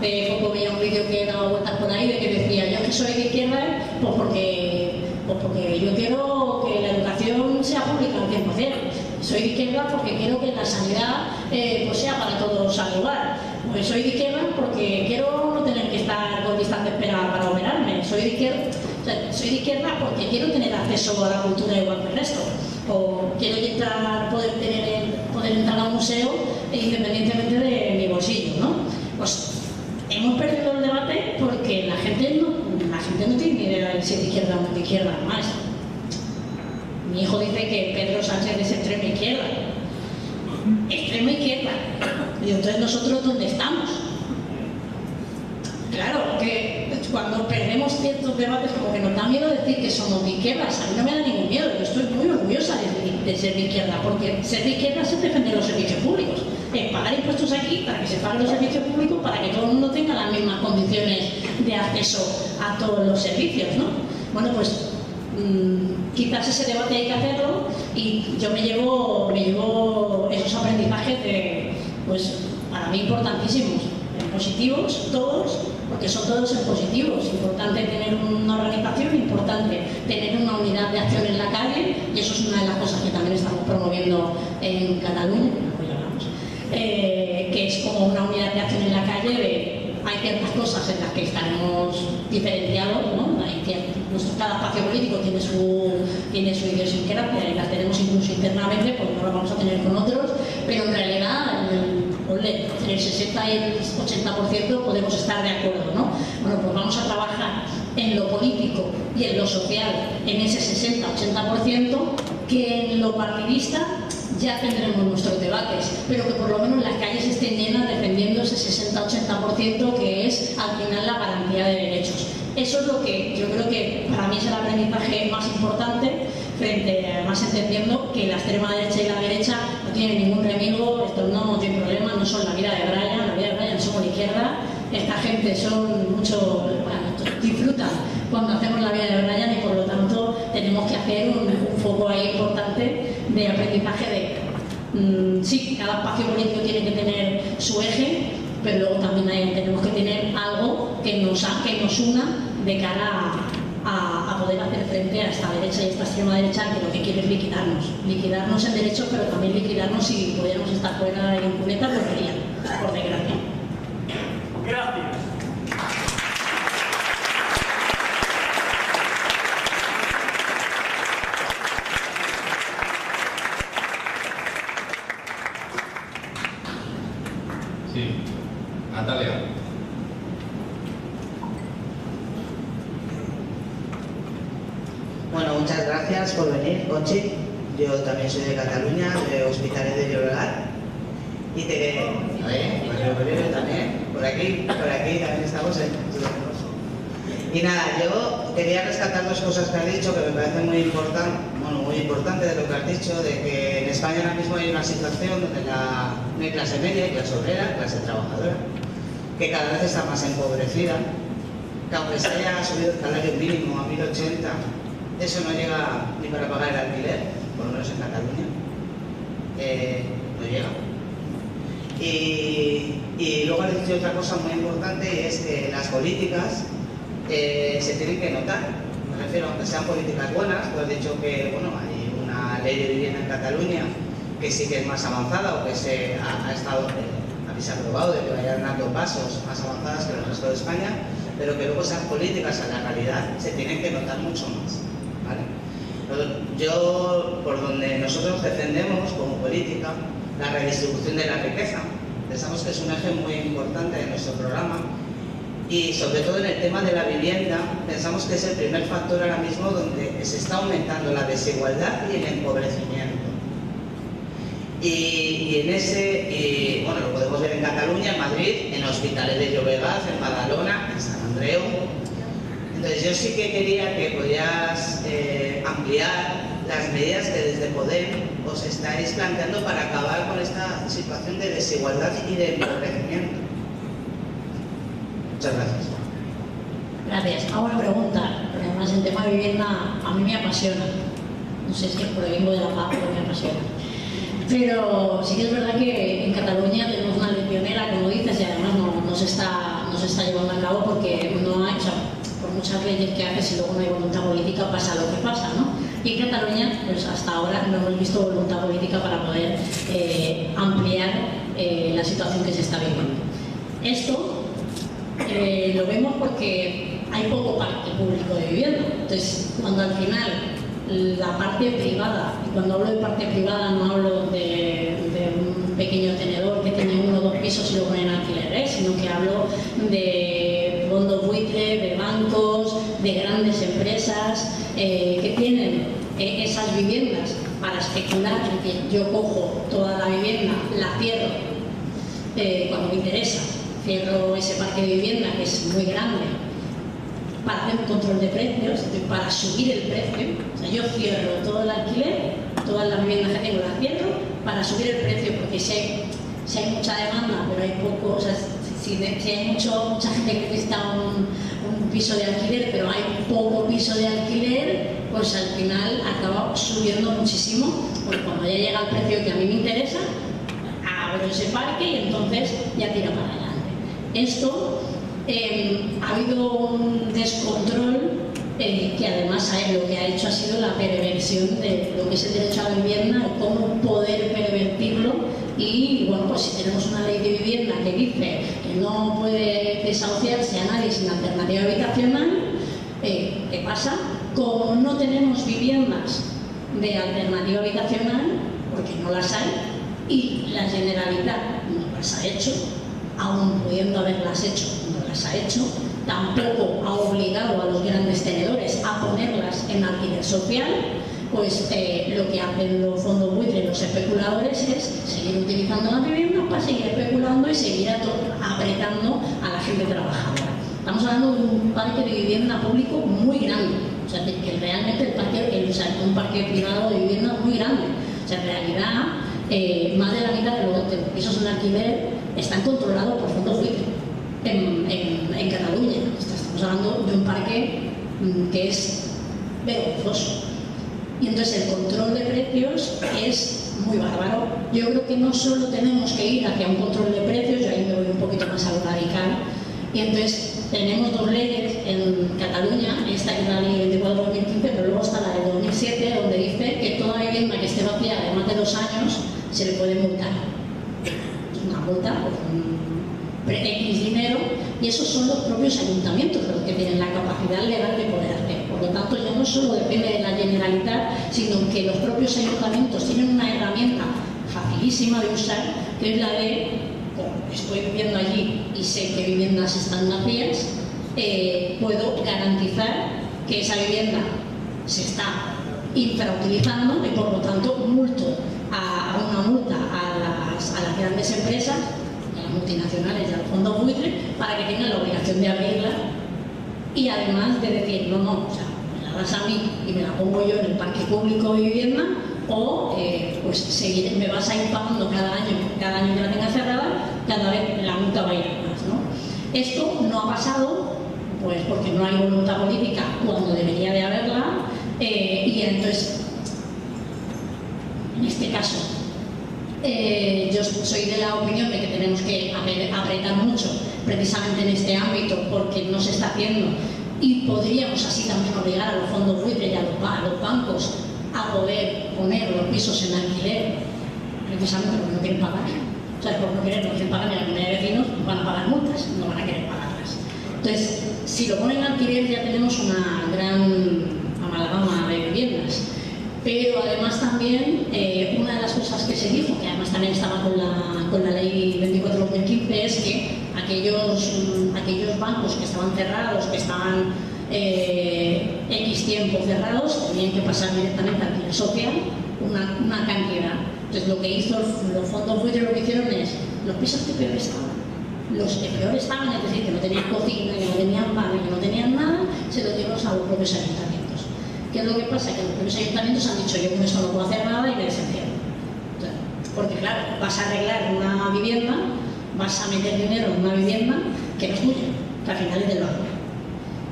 Hace poco veía un vídeo que daba vueltas por ahí de que decía, yo que soy de izquierda, pues porque yo quiero que la educación sea pública al 100%. Soy de izquierda porque quiero que la sanidad pues sea para todos al igual. Pues soy de izquierda porque quiero no tener que estar con lista de espera para operarme. Soy de izquierda porque quiero tener acceso a la cultura igual que el resto. O quiero poder entrar a un museo independientemente de mi bolsillo, ¿no? Pues hemos perdido el debate porque la gente no tiene ni idea de si es de izquierda o no de izquierda. Además, mi hijo dice que Pedro Sánchez es extrema izquierda. Extrema izquierda. Y entonces nosotros, ¿dónde estamos? Claro, que cuando perdemos ciertos debates como que nos da miedo decir que somos de izquierdas. A mí no me da ningún miedo, yo estoy muy orgullosa de ser de izquierda, porque ser de izquierda es defender los servicios públicos, es pagar impuestos aquí para que se paguen los servicios públicos, para que todo el mundo tenga las mismas condiciones de acceso a todos los servicios, ¿no? Bueno, pues quizás ese debate hay que hacerlo y yo me llevo esos aprendizajes pues para mí importantísimos, positivos todos, porque son todos en positivos. Importante tener una organización, importante tener una unidad de acción en la calle, y eso es una de las cosas que también estamos promoviendo en Cataluña, que es como una unidad de acción en la calle. Hay ciertas cosas en las que estaremos diferenciados, ¿no? Cada espacio político tiene su idiosincrasia y las tenemos incluso internamente, pues no las vamos a tener con otros, pero en realidad entre el 60 y el 80% podemos estar de acuerdo, ¿no? Bueno, pues vamos a trabajar en lo político y en lo social, en ese 60-80%, que en lo partidista ya tendremos nuestros debates, pero que por lo menos las calles estén llenas defendiendo ese 60-80% que es al final la garantía de derechos. Eso es lo que yo creo que para mí es el aprendizaje más importante, además entendiendo que la extrema derecha y la derecha no tienen ningún remilgo, esto no tiene problema, no son la vida de Brian, somos la izquierda, esta gente disfrutan cuando hacemos la vida de Brian, y por lo tanto tenemos que hacer un foco ahí importante de aprendizaje sí, cada espacio político tiene que tener su eje, pero luego también tenemos que tener algo que nos una de cara a poder hacer frente a esta derecha y esta extrema derecha, que lo que quiere es liquidarnos en derechos, pero también liquidarnos si pudiéramos estar fuera de impunidad, pues sería, por desgracia. Gracias. Sí, Natalia. Bueno, muchas gracias por venir, Conchi. Yo también soy de Cataluña, de Hospitalet de Llobregat. Y pues también, por aquí también estamos Y nada, yo quería rescatar dos cosas que has dicho que me parecen muy importante de lo que has dicho, de que en España ahora mismo hay una situación donde no hay clase media, hay clase obrera, clase trabajadora, que cada vez está más empobrecida, que aunque se haya subido el salario mínimo a 1080, eso no llega ni para pagar el alquiler, por lo menos en Cataluña, no llega. Y luego has dicho otra cosa muy importante, y es que las políticas se tienen que notar. Me refiero, aunque sean políticas buenas, tú has dicho que hay una ley de vivienda en Cataluña que sí que es más avanzada, o que se habéis aprobado de que vayan dando pasos más avanzadas que el resto de España, pero que luego esas políticas a la realidad se tienen que notar mucho más, ¿vale? Yo, por donde nosotros defendemos como política la redistribución de la riqueza, pensamos que es un eje muy importante de nuestro programa, y sobre todo en el tema de la vivienda pensamos que es el primer factor ahora mismo donde se está aumentando la desigualdad y el empobrecimiento. Y lo podemos ver en Cataluña, en Madrid, en Hospitalet de Llobregat, en Badalona, en Sant Andreu. Entonces yo sí que quería que podías ampliar las medidas que desde Podem os estáis planteando para acabar con esta situación de desigualdad y de empobrecimiento. Muchas gracias. Gracias. Hago una pregunta, porque además el tema de vivienda a mí me apasiona. No sé si es porque vengo de La Paz, pero me apasiona. Pero sí que es verdad que en Cataluña tenemos una ley pionera, como dices, y además nos está se está llevando a cabo porque no hay, o sea, por muchas leyes que haces y luego no hay voluntad política, pasa lo que pasa, ¿no? Y en Cataluña, pues hasta ahora no hemos visto voluntad política para poder ampliar la situación que se está viviendo. Esto lo vemos porque hay poco parque público de vivienda. Entonces, cuando al final la parte privada, y cuando hablo de parte privada no hablo de un pequeño tenedor que tiene 1 o 2 pisos y lo ponen en alquiler, sino que hablo de fondos buitre, de bancos, de grandes empresas que tienen esas viviendas para especular, en que yo cojo toda la vivienda, la cierro cuando me interesa, cierro ese parque de vivienda que es muy grande para hacer un control de precios, para subir el precio. O sea, yo cierro todo el alquiler, todas las viviendas que tengo las cierro para subir el precio, porque si hay mucha demanda pero hay poco, o sea, si hay mucha gente que necesita un piso de alquiler pero hay poco piso de alquiler, pues al final acaba subiendo muchísimo, porque cuando ya llega el precio que a mí me interesa, abro ese parque y entonces ya tira para adelante. Esto ha habido un descontrol que además lo que ha hecho ha sido la perversión de lo que es el derecho a la vivienda, cómo poder pervertirlo. Y bueno, pues si tenemos una ley de vivienda que dice que no puede desahuciarse a nadie sin alternativa habitacional, ¿qué pasa? Como no tenemos viviendas de alternativa habitacional, porque no las hay, y la Generalitat no las ha hecho, aún pudiendo haberlas hecho, no las ha hecho, tampoco ha obligado a los grandes tenedores a ponerlas en alquiler social, pues lo que hacen los fondos buitres, los especuladores, es seguir utilizando las viviendas para seguir especulando y seguir apretando a la gente trabajadora. Estamos hablando de un parque de vivienda público muy grande, o sea, que realmente un parque privado de vivienda muy grande. O sea, en realidad, más de la mitad de los pisos en alquiler están controlados por fondos buitres en Cataluña. Estamos hablando de un parque que es vergonzoso. Y entonces el control de precios es muy bárbaro. Yo creo que no solo tenemos que ir hacia un control de precios, yo ahí me voy un poquito más a lo radical, y entonces tenemos 2 leyes en Cataluña, esta es la ley 24/2015, pero luego está la de 2007, donde dice que toda vivienda que esté vacía de más de 2 años se le puede multar. Una multa por X dinero, y esos son los propios ayuntamientos los que tienen la capacidad legal de poder hacer. Por lo tanto, ya no solo depende de la Generalitat, sino que los propios ayuntamientos tienen una herramienta facilísima de usar, que es la de, como estoy viviendo allí y sé que viviendas están vacías, puedo garantizar que esa vivienda se está infrautilizando y por lo tanto multo una multa a las grandes empresas, a las multinacionales y a los fondos buitres, para que tengan la obligación de abrirla, y además de decir, no, o sea, me la das a mí y me la pongo yo en el parque público de vivienda, o pues me vas a ir pagando cada año que la tenga cerrada, cada vez la multa va a ir más, ¿no? Esto no ha pasado, pues porque no hay voluntad política cuando debería de haberla, y entonces, en este caso, yo soy de la opinión de que tenemos que apretar mucho precisamente en este ámbito, porque no se está haciendo, y podríamos así también obligar a los fondos buitres y a los bancos a poder poner los pisos en alquiler, precisamente porque no quieren pagar. O sea, por no quieren pagar ni a la comunidad de vecinos, van a pagar multas, no van a querer pagarlas. Entonces, si lo ponen en alquiler ya tenemos una gran amalgama de viviendas. Pero además también, una de las cosas que se dijo, que además también estaba con la ley 24/2015, es que aquellos bancos que estaban cerrados, que estaban X tiempo cerrados, tenían que pasar directamente al alquiler social una cantidad. Entonces lo que hizo los fondos buitres, lo que hicieron es, los pisos que peor estaban, es decir, que no tenían cocina, que no tenían baño, que no tenían nada, se los dieron a los propios ayuntamientos. ¿Qué es lo que pasa? Que los propios ayuntamientos han dicho, yo con esto no puedo hacer nada, y me desencierro. Porque claro, vas a arreglar una vivienda, vas a meter dinero en una vivienda que no es tuya, que al final es del banco.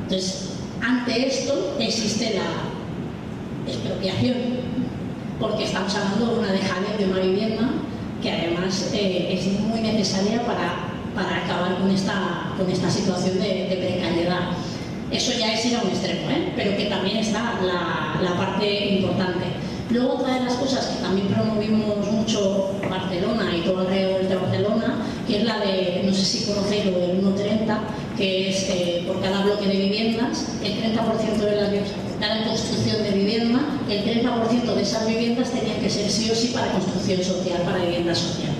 Entonces, ante esto existe la expropiación, porque estamos hablando de una dejadez de una vivienda que además es muy necesaria para para acabar con esta situación de precariedad. Eso ya es ir a un extremo, pero que también está la parte importante. Luego, otra de las cosas que también promovimos mucho Barcelona y todo alrededor de Barcelona, que es la de, no sé si conocéis lo del 1,30, que es por cada bloque de viviendas, el 30% de cada construcción de vivienda, el 30% de esas viviendas tenían que ser sí o sí para construcción social, para vivienda social.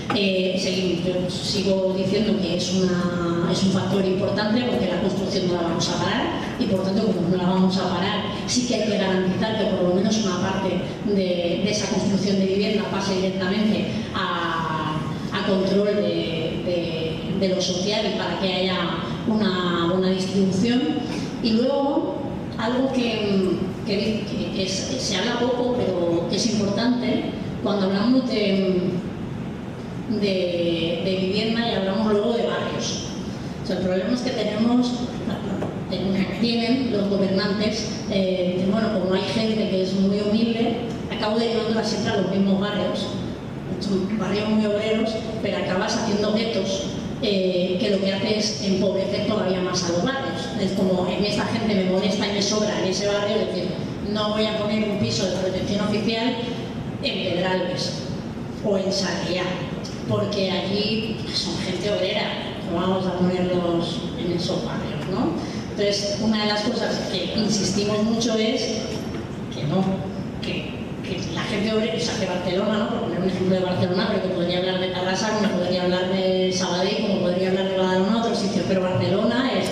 Yo sigo diciendo que es un factor importante porque la construcción no la vamos a parar y por tanto, como no la vamos a parar, sí que hay que garantizar que por lo menos una parte de esa construcción de vivienda pase directamente a control de lo social y para que haya una buena distribución. Y luego, algo que se habla poco pero que es importante cuando hablamos de vivienda y hablamos luego de barrios. O sea, el problema es que tienen los gobernantes, bueno, como hay gente que es muy humilde, acabo derivándola siempre a los mismos barrios. Son barrios muy obreros, pero acabas haciendo guetos que lo que hace es empobrecer todavía más a los barrios. Es como, esta gente me molesta y me sobra en ese barrio, es decir, no voy a poner un piso de protección oficial en Pedralbes o en Sarriá, porque allí son gente obrera, no vamos a ponerlos en esos barrios, ¿no? Entonces, una de las cosas que insistimos mucho es que la gente obrera, o sea, que Barcelona, ¿no? Por poner un ejemplo de Barcelona, pero que podría hablar de Tarrasa, como podría hablar de Sabadell, como podría hablar de Badalona, otros sitios, pero Barcelona es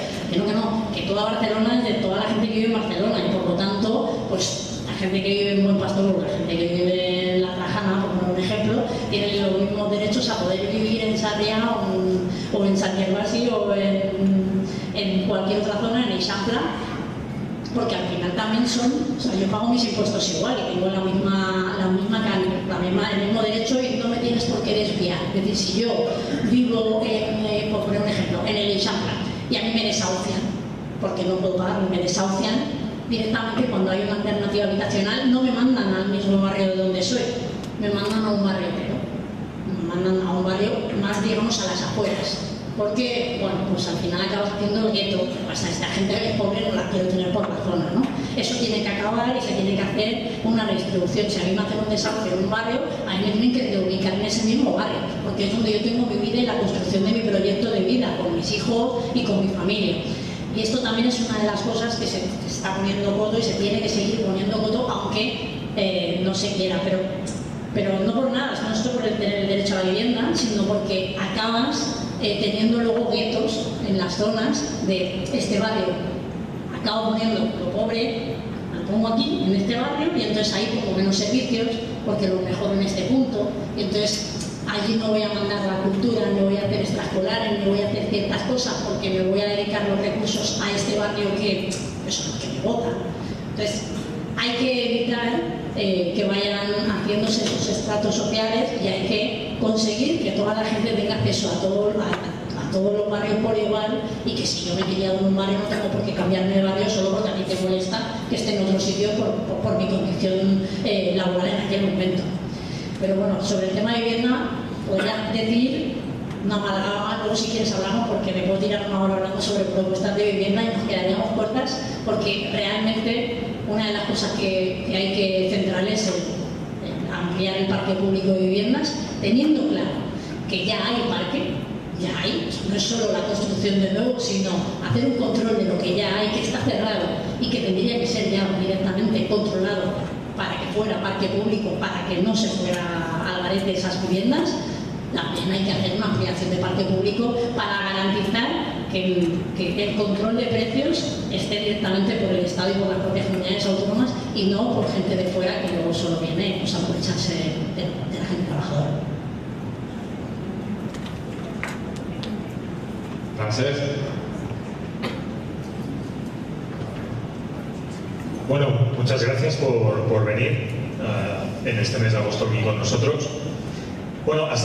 que toda Barcelona es de toda la gente que vive en Barcelona y por lo tanto, pues la gente que vive en Buen Pastor o la gente que vive en La Trajana, por poner un ejemplo, tiene los mismos derechos a poder vivir en Sarriá o en San Gervasi o en cualquier otra zona, en Eixample, porque al final también yo pago mis impuestos igual y tengo el mismo derecho y no me tienes por qué desviar. Es decir, si yo vivo, por poner un ejemplo, en el Eixample y a mí me desahucian, porque no puedo pagar, me desahucian directamente cuando hay una alternativa habitacional, no me mandan al mismo barrio de donde soy, me mandan a un barrio entero, me mandan a un barrio más, digamos, a las afueras. Porque, bueno, pues al final acabas haciendo el gueto. Pasa, esta gente es pobre, no la quiero tener por la zona, ¿no? Eso tiene que acabar y se tiene que hacer una redistribución. Si a mí me hacen un desahucio en un barrio, a mí me tienen que ubicar en ese mismo barrio, porque es donde yo tengo mi vida y la construcción de mi proyecto de vida, con mis hijos y con mi familia. Y esto también es una de las cosas que se está poniendo coto y se tiene que seguir poniendo coto, aunque no se quiera. Pero no por nada, no solo por tener el derecho a la vivienda, sino porque acabas teniendo luego guetos en las zonas de este barrio. Acabo poniendo lo pobre, lo pongo aquí, en este barrio, y entonces ahí pongo menos servicios, porque lo mejor en este punto, y entonces allí no voy a mandar la cultura, no voy a hacer extraescolares, no voy a hacer ciertas cosas, porque me voy a dedicar los recursos a este barrio que me vota. Entonces, hay que evitar que vayan haciéndose esos estratos sociales y hay que conseguir que toda la gente tenga acceso a todos los barrios por igual y que si yo me he pillado en un barrio no tengo por qué cambiarme de barrio solo porque a ti te molesta que esté en otro sitio por mi condición laboral en aquel momento. Pero bueno, sobre el tema de vivienda podría decir una amalgama, luego si quieres hablamos porque me puedo tirar una hora hablando sobre propuestas de vivienda y nos quedaríamos cortas porque realmente una de las cosas que hay que centrar es el ampliar el parque público de viviendas, teniendo claro que ya hay parque, ya hay, no es solo la construcción de nuevo, sino hacer un control de lo que ya hay, que está cerrado y que tendría que ser ya directamente controlado para que fuera parque público, para que no se fuera al garete esas viviendas. También hay que hacer una ampliación de parque público para garantizar que el control de precios esté directamente por el Estado y por las propias comunidades autónomas y no por gente de fuera que luego solo viene a aprovecharse de la gente trabajadora. Francesc. Bueno, muchas gracias por venir en este mes de agosto aquí con nosotros. Bueno, has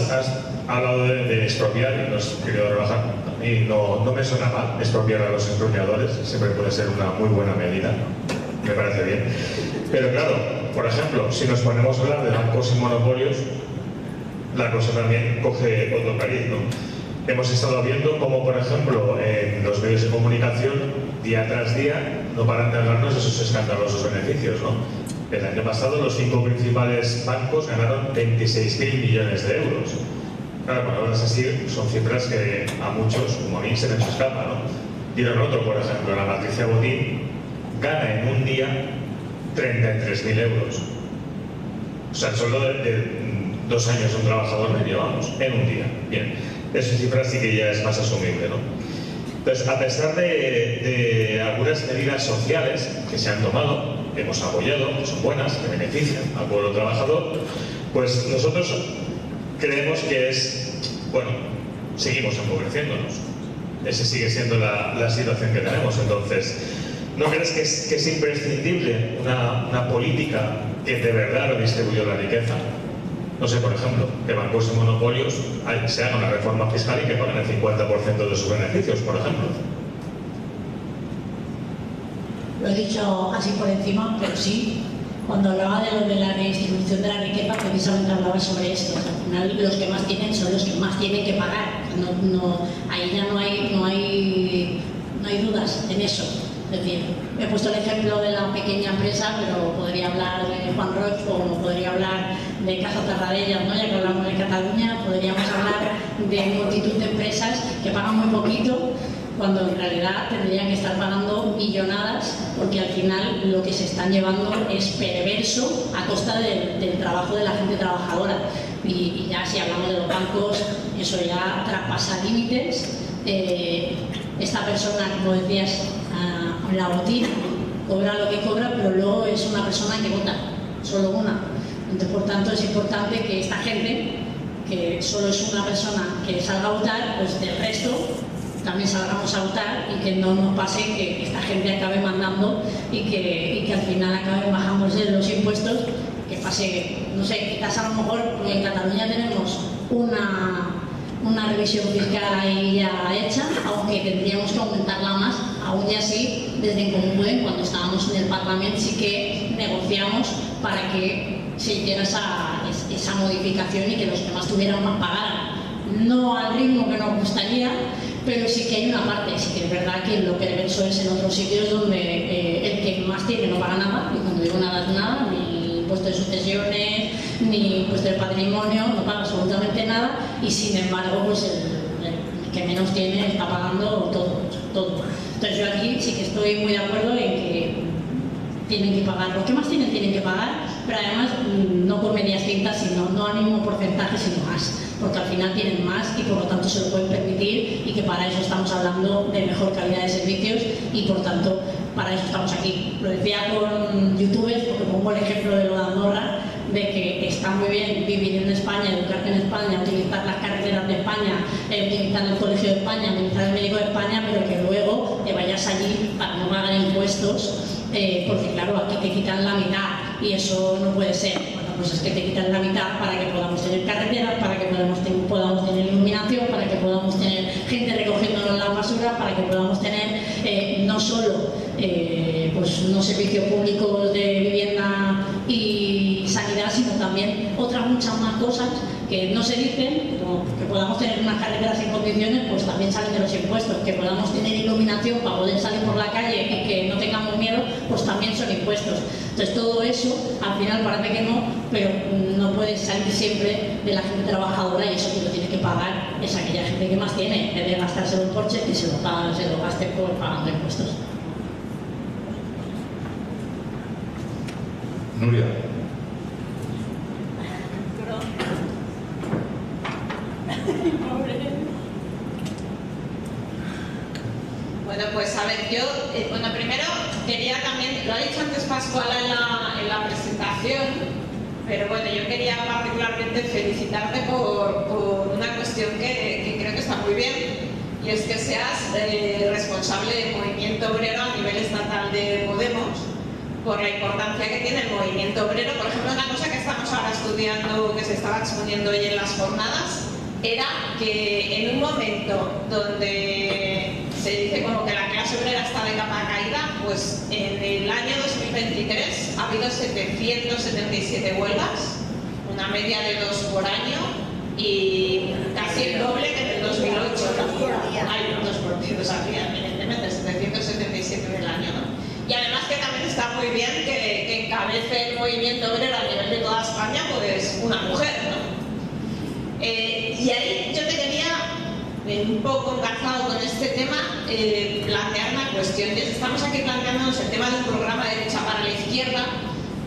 hablado de expropiar y no has querido rebajar. A mí no me suena mal expropiar a los expropiadores, siempre puede ser una muy buena medida, me parece bien. Pero claro, por ejemplo, si nos ponemos a hablar de bancos y monopolios, la cosa también coge otro cariz, ¿no? hemos estado viendo cómo, por ejemplo, en los medios de comunicación, día tras día, no paran de hablarnos de esos escandalosos beneficios, ¿no? El año pasado los 5 principales bancos ganaron 26.000 millones de euros. Claro, cuando hablas así, son cifras que a muchos, como a mí, se les escapa, ¿no? Dieron otro, por ejemplo, la Patricia Botín gana en un día 33.000 euros. O sea, el sueldo de 2 años de un trabajador medio, vamos, en un día. Bien, esa cifra sí que ya es más asumible, ¿no? Entonces, a pesar de algunas medidas sociales que se han tomado, que hemos apoyado, que son buenas, que benefician al pueblo trabajador, pues nosotros creemos que bueno, seguimos empobreciéndonos. Esa sigue siendo la situación que tenemos. Entonces, ¿no crees que es imprescindible una política que de verdad redistribuya la riqueza? No sé, por ejemplo, que bancos y monopolios se haga una reforma fiscal y que paguen el 50% de sus beneficios, por ejemplo. Lo he dicho así por encima, pero sí, cuando hablaba de lo de la redistribución de la riqueza, precisamente hablaba sobre esto. O sea, al final, los que más tienen son los que más tienen que pagar. Ahí ya no hay dudas en eso. Es decir, he puesto el ejemplo de la pequeña empresa, pero podría hablar de Juan Roig o podría hablar de Casa Tarradellas, ¿no? Ya que hablamos de Cataluña, podríamos hablar de multitud de empresas que pagan muy poquito, cuando en realidad tendrían que estar pagando millonadas, porque al final lo que se están llevando es perverso a costa del trabajo de la gente trabajadora. Y ya si hablamos de los bancos, eso ya traspasa límites. Esta persona, como decías, la Botín, cobra lo que cobra, pero luego es una persona que vota, solo una. Entonces, por tanto, es importante que esta gente, que solo es una persona que salga a votar, pues del resto también salgamos a votar y que no nos pase que esta gente acabe mandando y que al final acabe bajándose los impuestos, que pase, no sé, quizás a lo mejor en Cataluña tenemos una revisión fiscal ahí ya hecha, aunque tendríamos que aumentarla más. Aún y así, desde En Comú Podem, cuando estábamos en el Parlamento, sí que negociamos para que se hiciera esa modificación y que los que más tuvieran más pagaran. No al ritmo que nos gustaría, pero sí que hay una parte, sí que es verdad que lo perverso es en otros sitios donde el que más tiene no paga nada, y cuando digo nada es nada, ni impuesto de sucesiones, ni impuesto de patrimonio, no paga absolutamente nada, y sin embargo, pues el que menos tiene está pagando todo. Entonces yo aquí sí que estoy muy de acuerdo en que tienen que pagar, los que más tienen que pagar, pero además no por medias tintas, sino no al mismo porcentaje, sino más, porque al final tienen más y por lo tanto se lo pueden permitir, y que para eso estamos hablando de mejor calidad de servicios y por tanto para eso estamos aquí. Lo decía con youtubers, porque pongo el ejemplo de lo de Andorra, de que está muy bien vivir en España, educarte en España, utilizar las carreteras de España, utilizar el colegio de España, utilizar el médico de España, pero que luego te vayas allí para no pagar impuestos, porque claro, aquí te quitan la mitad y eso no puede ser. Bueno, pues es que te quitan la mitad para que podamos tener carreteras, para que podamos tener iluminación, para que podamos tener gente recogiéndonos la basura, para que podamos tener no solo pues unos servicios públicos de vivienda y sanidad, sino también otras muchas más cosas que no se dicen, como que podamos tener unas carreteras en condiciones, pues también salen de los impuestos, que podamos tener iluminación para poder salir por la calle y que no tengamos miedo, pues también son impuestos. Entonces todo eso, al final parece que no, pero no puede salir siempre de la gente trabajadora, y eso que lo tiene que pagar es aquella gente que más tiene, en vez de gastarse los porches, que se lo gaste por pagando impuestos. Nuria. Bueno, pues a ver, yo, primero quería también, lo ha dicho antes Pascuala en la presentación, pero bueno, yo quería particularmente felicitarte por una cuestión que creo que está muy bien, y es que seas responsable del movimiento obrero a nivel estatal de Podemos, por la importancia que tiene el movimiento obrero. Por ejemplo, una cosa que estamos ahora estudiando, que se estaba exponiendo hoy en las jornadas, era que en un momento donde se dice como que la clase obrera está de capa caída, pues en el año 2023 ha habido 777 huelgas, una media de 2 por año, y casi el doble que en el 2008. Hay 2% al día, evidentemente, 777 del año, ¿no? Y además que también está muy bien que encabece el movimiento obrero a nivel de toda España, pues una mujer, ¿no? Y ahí yo te quería, un poco encarzado con este tema, plantear una cuestión. Estamos aquí planteándonos el tema de un programa de lucha para la izquierda,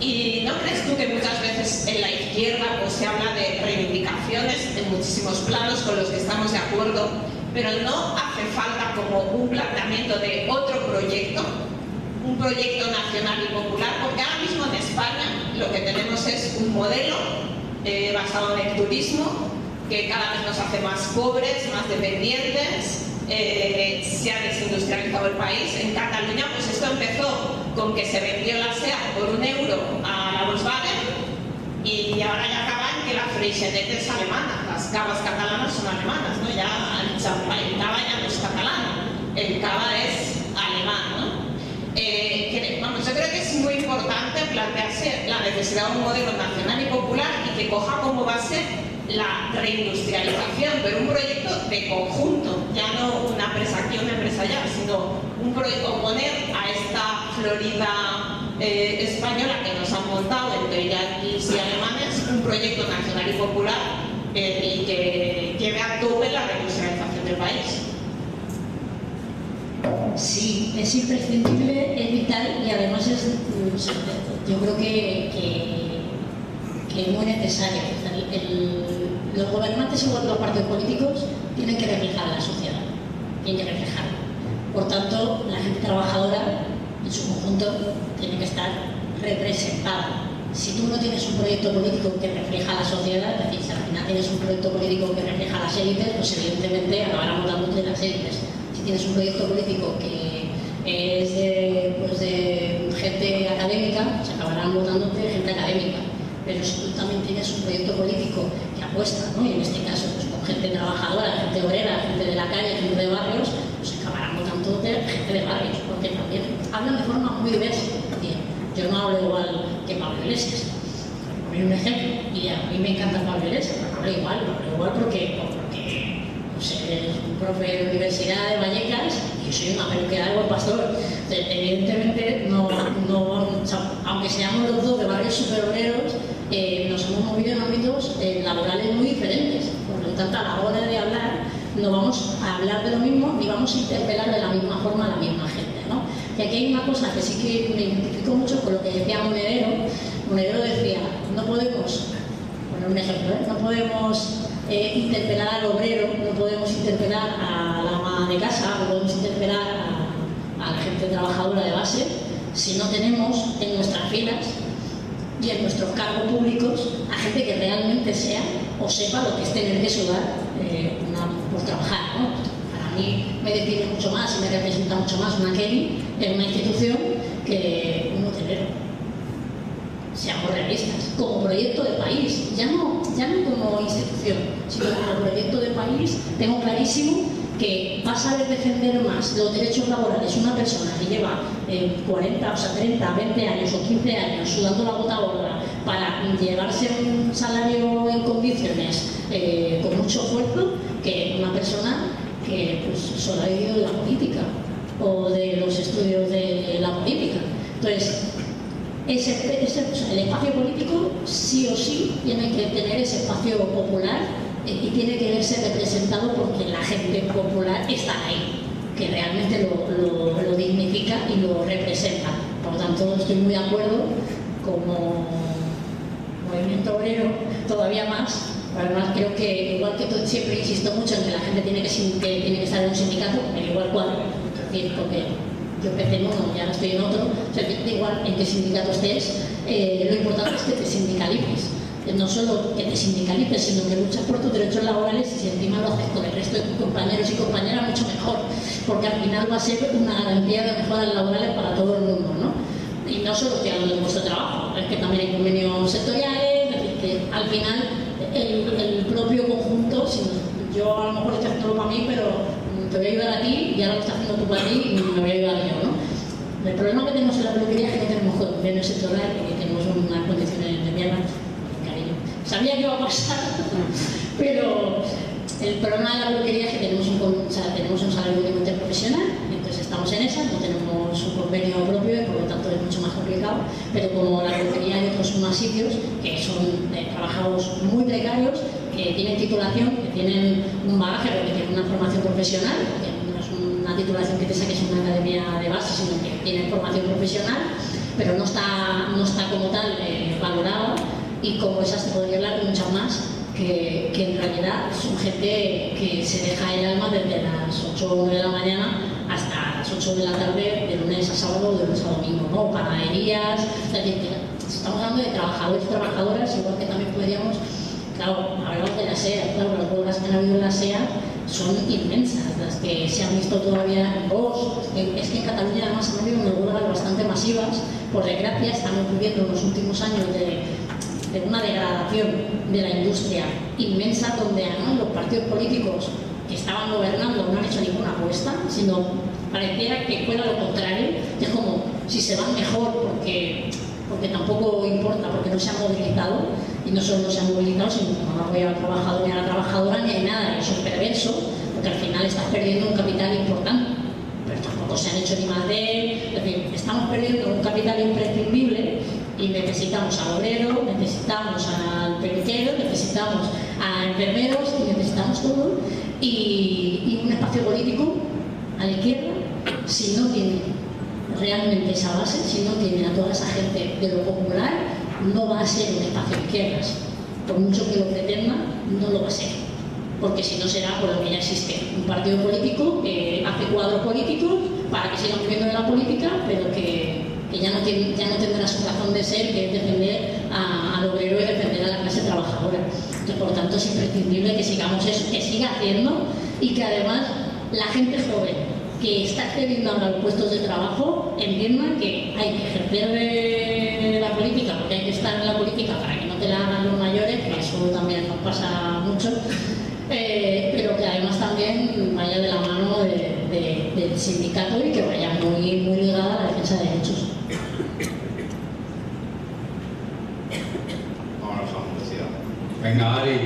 y ¿no crees tú que muchas veces en la izquierda pues, se habla de reivindicaciones en muchísimos planos con los que estamos de acuerdo, pero no hace falta como un planteamiento de otro proyecto, un proyecto nacional y popular? Porque ahora mismo en España lo que tenemos es un modelo basado en el turismo, que cada vez nos hace más pobres, más dependientes, se ha desindustrializado el país. En Cataluña, pues esto empezó con que se vendió la SEAT por €1 a la Volkswagen, y ahora ya acaba en que la Freixenet es alemana, las cavas catalanas son alemanas, ¿no? Ya el cava ya no es catalán, el cava es alemán, ¿no? Vamos, yo creo que es muy importante plantearse la necesidad de un modelo nacional y popular y que coja como base la reindustrialización, pero un proyecto de conjunto, ya no una empresa aquí, una empresa allá, sino un proyecto, poner a esta Florida española que nos han montado entre yanquis y alemanes, un proyecto nacional y popular y que lleve a tope la reindustrialización del país. Sí, es imprescindible, es vital y además yo creo que es muy necesario. Los gobernantes, igual que los partidos políticos, tienen que reflejar a la sociedad, tienen que reflejarla. Por tanto, la gente trabajadora en su conjunto tiene que estar representada. Si tú no tienes un proyecto político que refleja a la sociedad, es decir, si al final tienes un proyecto político que refleja a las élites, pues evidentemente acabarán votándote las élites. Si tienes un proyecto político que es de gente académica, se acabarán votándote gente académica. Pero si tú también tienes un proyecto político que apuesta, ¿no? Y en este caso pues, con gente trabajadora, gente obrera, gente de la calle, gente de barrios, pues acabarán votando gente de barrios, porque también hablan de forma muy diversa. Yo no hablo igual que Pablo Iglesias, por poner un ejemplo, y a mí me encanta Pablo Iglesias, pero hablo igual porque pues, es un profe de la Universidad de Vallecas y yo soy una peluquera de buen pastor. Entonces, evidentemente, aunque seamos los dos de barrios superobreros, nos hemos movido en ámbitos laborales muy diferentes. Por lo tanto, a la hora de hablar, no vamos a hablar de lo mismo ni vamos a interpelar de la misma forma a la misma gente, ¿no? Y aquí hay una cosa que sí que me identifico mucho con lo que decía Monedero. Monedero decía, no podemos, poner un ejemplo, no podemos interpelar al obrero, no podemos interpelar a la ama de casa, no podemos interpelar a la gente trabajadora de base si no tenemos en nuestras filas y en nuestros cargos públicos a gente que realmente sea o sepa lo que es tener que sudar por trabajar, ¿no? Para mí me define mucho más y me representa mucho más una Kelly en una institución que un hotelero. Seamos realistas, como proyecto de país, ya no como institución, sino como proyecto de país. Tengo clarísimo que va a saber defender más los derechos laborales una persona que lleva 40, o sea, 30, 20 años o 15 años sudando la gota gorda para llevarse un salario en condiciones con mucho esfuerzo, que una persona que pues, solo ha vivido de la política o de los estudios de la política. Entonces, el espacio político sí o sí tiene que tener ese espacio popular y tiene que verse representado porque la gente popular está ahí, que realmente lo dignifica y lo representa. Por lo tanto, estoy muy de acuerdo como movimiento obrero, todavía más. Además, creo que, igual que siempre insisto mucho en que la gente tiene que estar en un sindicato, pero igual cuál, es decir, porque yo empecé en uno, ya no estoy en otro, o sea, da igual en qué sindicato estés, lo importante es que te sindicalices. No solo que te sindicalices, sino que luchas por tus derechos laborales y si encima lo haces con el resto de tus compañeros y compañeras, mucho mejor, porque al final va a ser una garantía de mejoras laborales para todo el mundo, ¿no? Y no solo estoy hablando de vuestro trabajo, es que también hay convenios sectoriales, es decir, que al final el propio conjunto, yo a lo mejor estoy haciendo para mí, pero te voy a ayudar a ti y ahora lo estás haciendo tú para ti y me voy a ayudar yo, ¿no? El problema que tenemos en la peluquería es que no tenemos convenio sectorial y que tenemos unas condiciones de mierda. Sabía que iba a pasar, Pero el problema de la peluquería es que tenemos un salario mínimo interprofesional, entonces estamos en esa, no tenemos un convenio propio y por lo tanto es mucho más complicado, pero como la peluquería hay otros más sitios que son trabajadores muy precarios, que tienen titulación, que tienen un bagaje, porque tienen una formación profesional, que no es una titulación que te saques en una academia de base, sino que tienen formación profesional, pero no está como tal valorada, y como esas te podría hablar mucho más, que en realidad son gente que se deja el alma desde las 8 o 9 de la mañana hasta las 8 de la tarde, de lunes a sábado o de lunes a domingo, ¿no? Panaderías, estamos hablando de trabajadores y trabajadoras, igual que también podríamos, claro, hablamos de la SEA, claro, las huelgas que han habido en la SEA son inmensas, las que se han visto todavía en Vox. Es que en Cataluña además han habido unas huelgas bastante masivas, por desgracia estamos viviendo en los últimos años de una degradación de la industria inmensa, donde además los partidos políticos que estaban gobernando no han hecho ninguna apuesta, sino pareciera que fuera lo contrario. Es como si se van mejor porque tampoco importa, porque no se han movilizado, y no solo no se han movilizado, sino que no apoya al trabajador ni a la trabajadora ni hay nada. Y eso es perverso, porque al final estás perdiendo un capital importante, pero tampoco se han hecho ni más de él. Es decir, estamos perdiendo un capital imprescindible y necesitamos al obrero, necesitamos al peluquero, necesitamos a enfermeros y necesitamos todo, y un espacio político a la izquierda, si no tiene realmente esa base, si no tiene a toda esa gente de lo popular, no va a ser un espacio de izquierdas. Por mucho que lo pretenda, no lo va a ser, porque si no será por lo que ya existe, un partido político que hace cuadros políticos para que sigan viviendo de la política, pero que ya no tendrá su razón de ser, que es defender al obrero y defender a la clase trabajadora. Entonces, por lo tanto, es imprescindible que sigamos eso, que siga haciendo, y que además la gente joven que está accediendo a los puestos de trabajo entienda que hay que ejercer de la política, porque hay que estar en la política para que no te la hagan los mayores, que eso también nos pasa mucho, pero que además también vaya de la mano del sindicato y que vaya muy, muy ligada a la defensa de derechos. Vámonos a la universidad. Venga, Ari.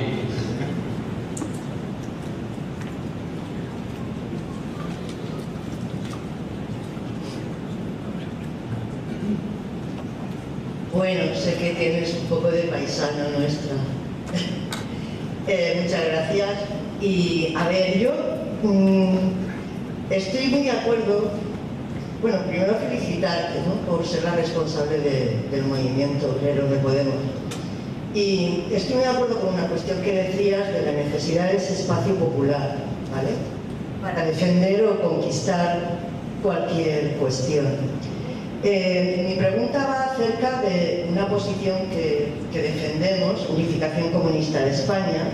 Bueno, sé que tienes un poco de paisano nuestro. Muchas gracias. Y a ver, yo estoy muy de acuerdo. Bueno, primero felicitarte, ¿no?, por ser la responsable del movimiento obrero de Podemos. Y estoy muy de acuerdo con una cuestión que decías de la necesidad de ese espacio popular, ¿vale?, para defender o conquistar cualquier cuestión. Mi pregunta va acerca de una posición que defendemos, Unificación Comunista de España,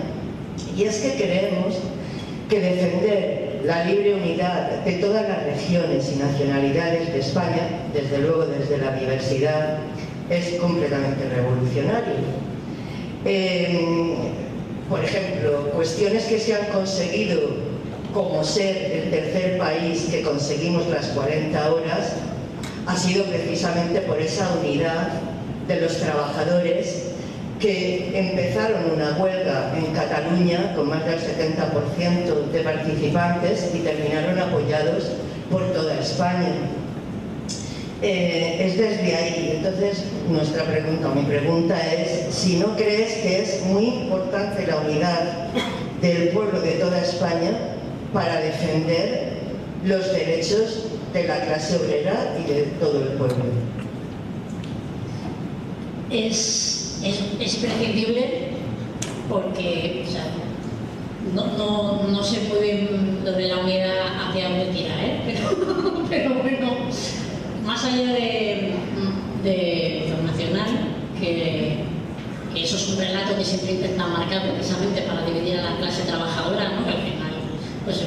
y es que creemos que defender la libre unidad de todas las regiones y nacionalidades de España, desde luego desde la diversidad, es completamente revolucionario. Por ejemplo, cuestiones que se han conseguido, como ser el tercer país que conseguimos las 40 horas, ha sido precisamente por esa unidad de los trabajadores que empezaron una huelga en Cataluña con más del 70% de participantes y terminaron apoyados por toda España. Es desde ahí. Entonces, mi pregunta es si no crees que es muy importante la unidad del pueblo de toda España para defender los derechos de la clase obrera y de todo el pueblo. Es prescindible, porque, o sea, no se puede lo de la unidad hacia donde tira, pero bueno, más allá de lo nacional, que eso es un relato que siempre intenta marcar precisamente para dividir a la clase trabajadora, ¿no?, que al final pues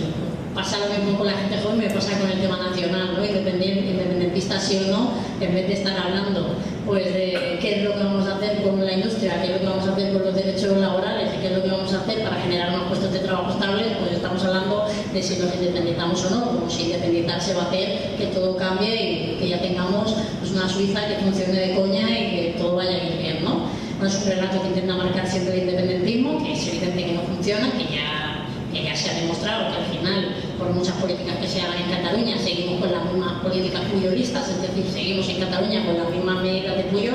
pasa lo mismo con la gente joven, me pasa con el tema nacional, ¿no?, independentista sí o no, en vez de estar hablando pues de qué es lo que vamos a hacer con la industria, qué es lo que vamos a hacer con los derechos laborales y qué es lo que vamos a hacer para generar unos puestos de trabajo estables, pues estamos hablando de si nos independizamos o no, como si independizarse va a hacer que todo cambie y que ya tengamos pues una Suiza que funcione de coña y que todo vaya a ir bien, ¿no? no es un relato que intenta marcar siempre el independentismo, que es evidente que no funciona, que ya se ha demostrado que al final, por muchas políticas que se hagan en Cataluña, seguimos con las mismas políticas puyolistas, es decir, seguimos en Cataluña con las mismas medidas de Puyol,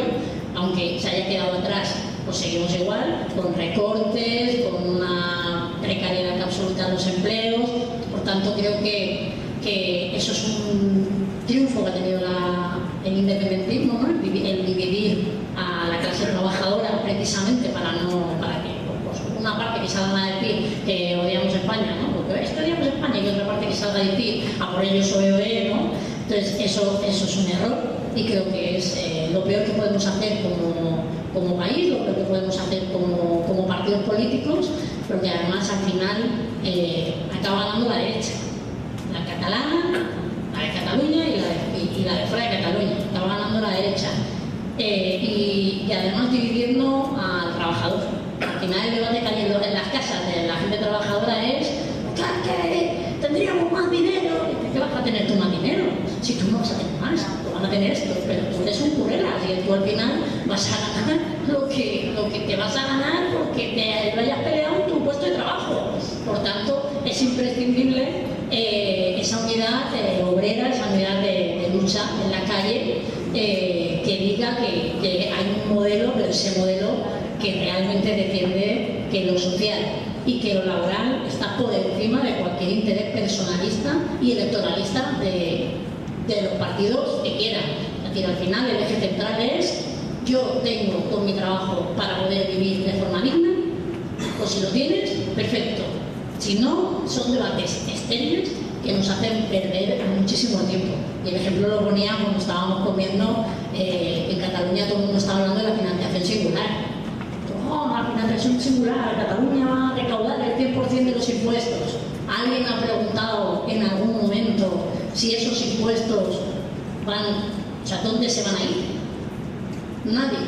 aunque se haya quedado atrás, pues seguimos igual, con recortes, con una precariedad absoluta en los empleos. Por tanto, creo que eso es un triunfo que ha tenido el independentismo, ¿no? El dividir a la clase trabajadora precisamente para que pues, una parte que salga a decir que odiamos España, ¿no? Porque es que odiamos España, y otra parte que salga a decir a por ellos OE, ¿no? Entonces eso es un error, y creo que es lo peor que podemos hacer como país, lo peor que podemos hacer como partidos políticos, porque además al final acaba ganando la derecha, la catalana, la de Cataluña y la de fuera de Cataluña, acaba ganando la derecha, y además dividiendo al trabajador. Al final el debate cayendo en las casas de la gente trabajadora es que tendríamos más dinero. ¿Qué vas a tener tú más dinero? Si tú no vas a tener más, tú vas a tener esto, pero tú eres un currela, y tú al final vas a ganar lo que te vas a ganar porque te lo hayas peleado en tu puesto de trabajo. Por tanto, es imprescindible esa unidad obrera, esa unidad de lucha en la calle, que diga que hay un modelo, pero ese modelo que realmente defiende que lo social y que lo laboral está por encima de cualquier interés personalista y electoralista de los partidos que quieran. Es decir, al final el eje central es: yo tengo con mi trabajo para poder vivir de forma digna, pues si lo tienes, perfecto. Si no, son debates estériles que nos hacen perder muchísimo tiempo. Y el ejemplo lo ponía cuando estábamos comiendo en Cataluña, todo el mundo estaba hablando de la financiación singular. La financiación singular, Cataluña va a recaudar el 100% de los impuestos. ¿Alguien ha preguntado en algún momento si esos impuestos dónde se van a ir? Nadie.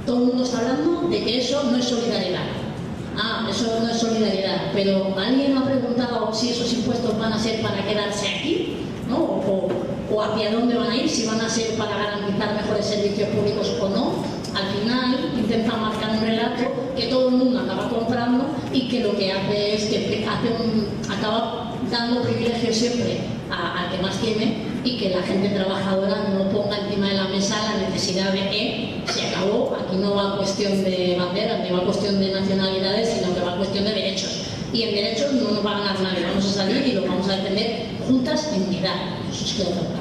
Todo el mundo está hablando de que eso no es solidaridad. Eso no es solidaridad. Pero ¿alguien ha preguntado si esos impuestos van a ser para quedarse aquí? ¿No? O hacia dónde van a ir, si van a ser para garantizar mejores servicios públicos o no. Al final intentan marcar un relato que todo el mundo acaba comprando, y que lo que hace es que acaba dando privilegios siempre al que más tiene, y que la gente trabajadora no ponga encima de la mesa la necesidad de que se acabó. Aquí no va cuestión de banderas, ni va cuestión de nacionalidades, sino que va cuestión de derechos. Y en derechos no nos va a ganar nadie, vamos a salir y lo vamos a defender juntas en unidad. Eso es claro.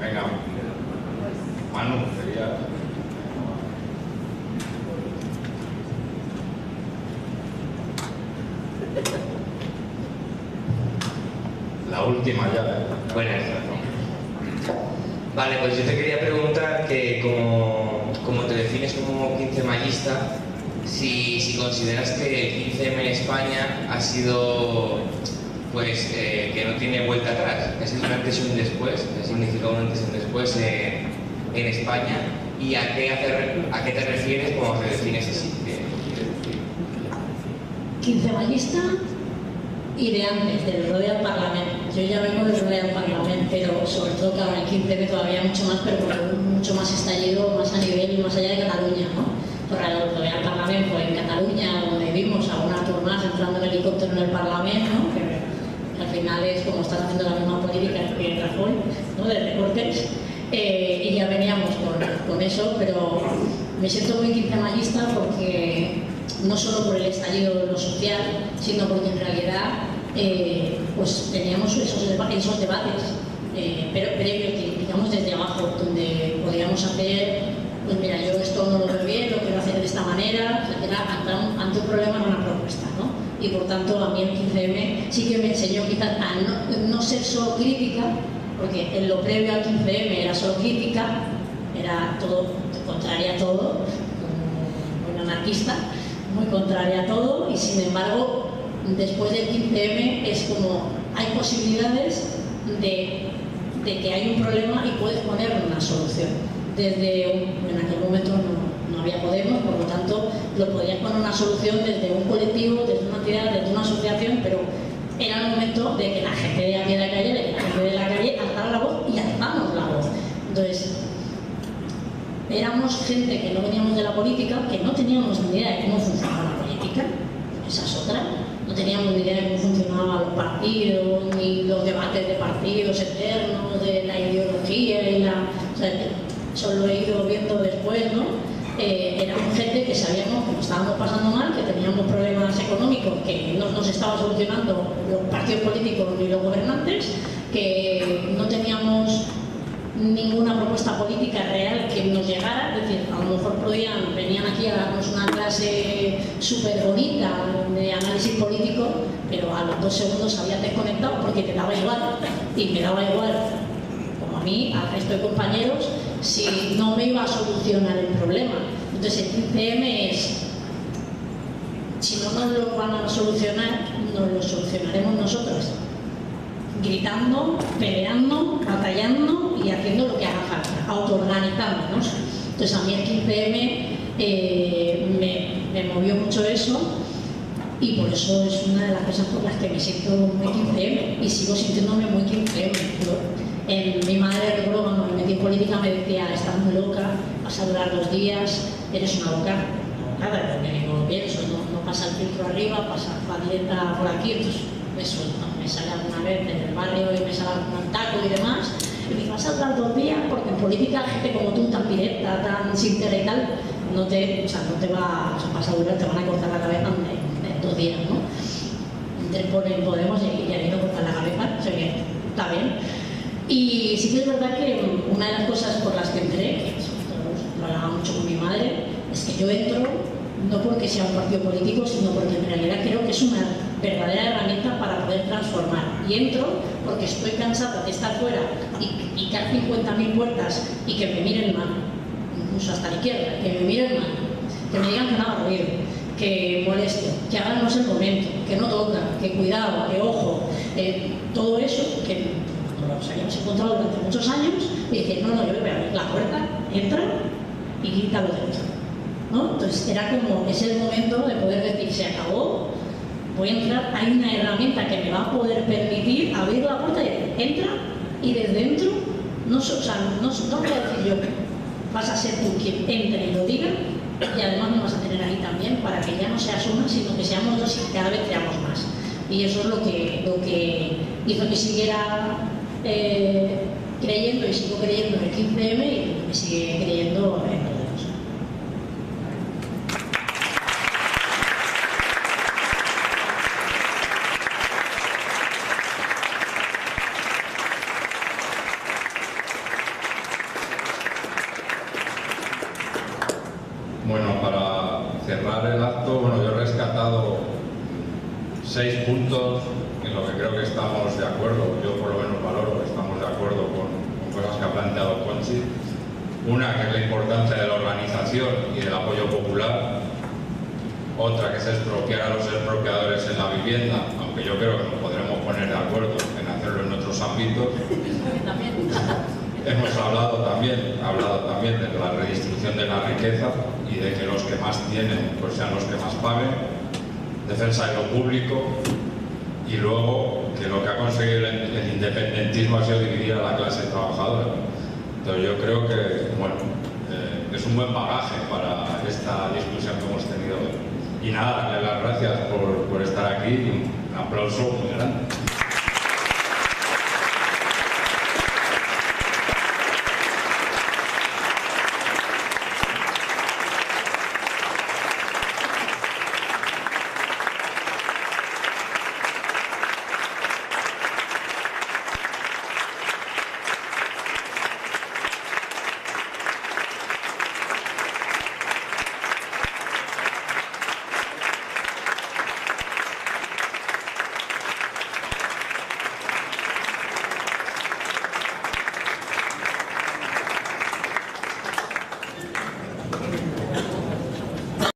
Venga, Manu, quería... La última llave. Buenas. Vale, pues yo te quería preguntar que como te defines como quincemayista, si consideras que el 15M en España ha sido, pues, que no tiene vuelta atrás, que ha sido un antes y un después, que ha significado un antes y un después en España, y a qué te refieres cuando te defines así. Quincemayista y de antes, del Royal Parliament. Yo ya vengo del Royal Parliament, pero sobre todo que ahora el 15M todavía mucho más, pero porque mucho más estallido, más a nivel y más allá de Cataluña, ¿no? Porque el Royal Parliament fue en Cataluña, donde vimos a un Artur Mas entrando en helicóptero en el Parlamento, ¿no? Que al final es como están haciendo la misma política que Rajoy, ¿no? De recortes. Y ya veníamos con eso, pero me siento muy quincemayista porque no solo por el estallido de lo social, sino porque en realidad pues teníamos esos debates, pero previos, digamos, desde abajo, donde podíamos hacer, pues mira, yo esto no lo veo bien, lo quiero hacer de esta manera, era ante un problema no una propuesta, ¿no? Y por tanto a mí el 15M sí que me enseñó quizás a no ser solo crítica, porque en lo previo al 15M era solo crítica, era todo, contraria a todo, muy anarquista, muy contraria a todo, y sin embargo después del 15M es como hay posibilidades de que hay un problema y puedes poner una solución. en aquel momento no había Podemos, por lo tanto lo podías poner una solución desde un colectivo, desde una entidad, desde una asociación, pero era el momento de que la gente de a pie de la calle, de que la gente de la calle alzara la voz y alzamos la voz. Entonces, éramos gente que no veníamos de la política, que no teníamos ni idea de cómo funcionaba la política, esa es otra. No teníamos ni idea de cómo funcionaban los partidos, ni los debates de partidos eternos, de la ideología y la... O sea, eso lo he ido viendo después, ¿no? Éramos gente que sabíamos que nos estábamos pasando mal, que teníamos problemas económicos que no nos estaban solucionando los partidos políticos ni los gobernantes, que no teníamos ninguna propuesta política real que nos llegara, es decir, a lo mejor venían aquí a darnos una clase súper bonita de análisis político, pero a los 2 segundos habían desconectado porque te daba igual, y me daba igual, como a mí, al resto de compañeros, si no me iba a solucionar el problema. Entonces el 15M es, si no nos lo van a solucionar, nos lo solucionaremos nosotros, gritando, peleando, batallando y haciendo lo que haga falta, autoorganizándonos. Entonces a mí el 15M me movió mucho eso, y por eso es una de las cosas por las que me siento muy 15M y sigo sintiéndome muy 15M. Mi madre, recuerdo cuando me metí en política, me decía: estás muy loca, vas a durar 2 días, eres una loca. Nada, porque no lo pienso, no pasa el filtro arriba, pasa la dieta por aquí, entonces me suelto. Me sale alguna vez desde el barrio y me sale algún taco y demás, y me vas a durar 2 días, porque en política gente como tú, tan directa, tan sincera y tal, no te vas a durar, te van a cortar la cabeza en 2 días, ¿no? Entré por el Podemos y ya no cortar la cabeza, o sea que está bien. Y sí que es verdad que una de las cosas por las que entré, que sobre todo lo hablaba mucho con mi madre, es que yo entro no porque sea un partido político, sino porque en realidad creo que es una verdadera herramienta para poder transformar. Y entro porque estoy cansada de estar fuera y picar 50.000 puertas y que me miren mal, incluso hasta la izquierda, que me miren mal, que me digan que no haga ruido, que molesto, que ahora no es el momento, que no toca, que cuidado, que ojo, todo eso que nos habíamos encontrado durante muchos años, y decir: no, yo voy a abrir la puerta, entra y grítalo dentro, ¿no? Entonces era como, es el momento de poder decir: se acabó, voy a entrar, hay una herramienta que me va a poder permitir abrir la puerta y decir: entra, y desde dentro, no voy a decir yo, vas a ser tú quien entre y lo diga, y además me vas a tener ahí también para que ya no seas una, sino que seamos 2 y cada vez seamos más. Y eso es lo que hizo que siguiera creyendo, y sigo creyendo en el 15M, y me sigue creyendo en Podemos. Bueno, para cerrar el acto, yo he rescatado 6 puntos en lo que creo que estamos de acuerdo. Yo por lo menos valoro que estamos de acuerdo con cosas que ha planteado Conchi. Una, que es la importancia de la organización y del apoyo popular. Otra, que es expropiar a los expropiadores en la vivienda, aunque yo creo que nos podremos poner de acuerdo en hacerlo en otros ámbitos. Hemos hablado también de la redistribución de la riqueza y de que los que más tienen pues sean los que más paguen, defensa de lo público, y luego que lo que ha conseguido el independentismo ha sido dividir a la clase trabajadora. Entonces yo creo que es un buen bagaje para esta discusión que hemos tenido hoy. Y nada, darle las gracias por estar aquí, y un aplauso muy grande.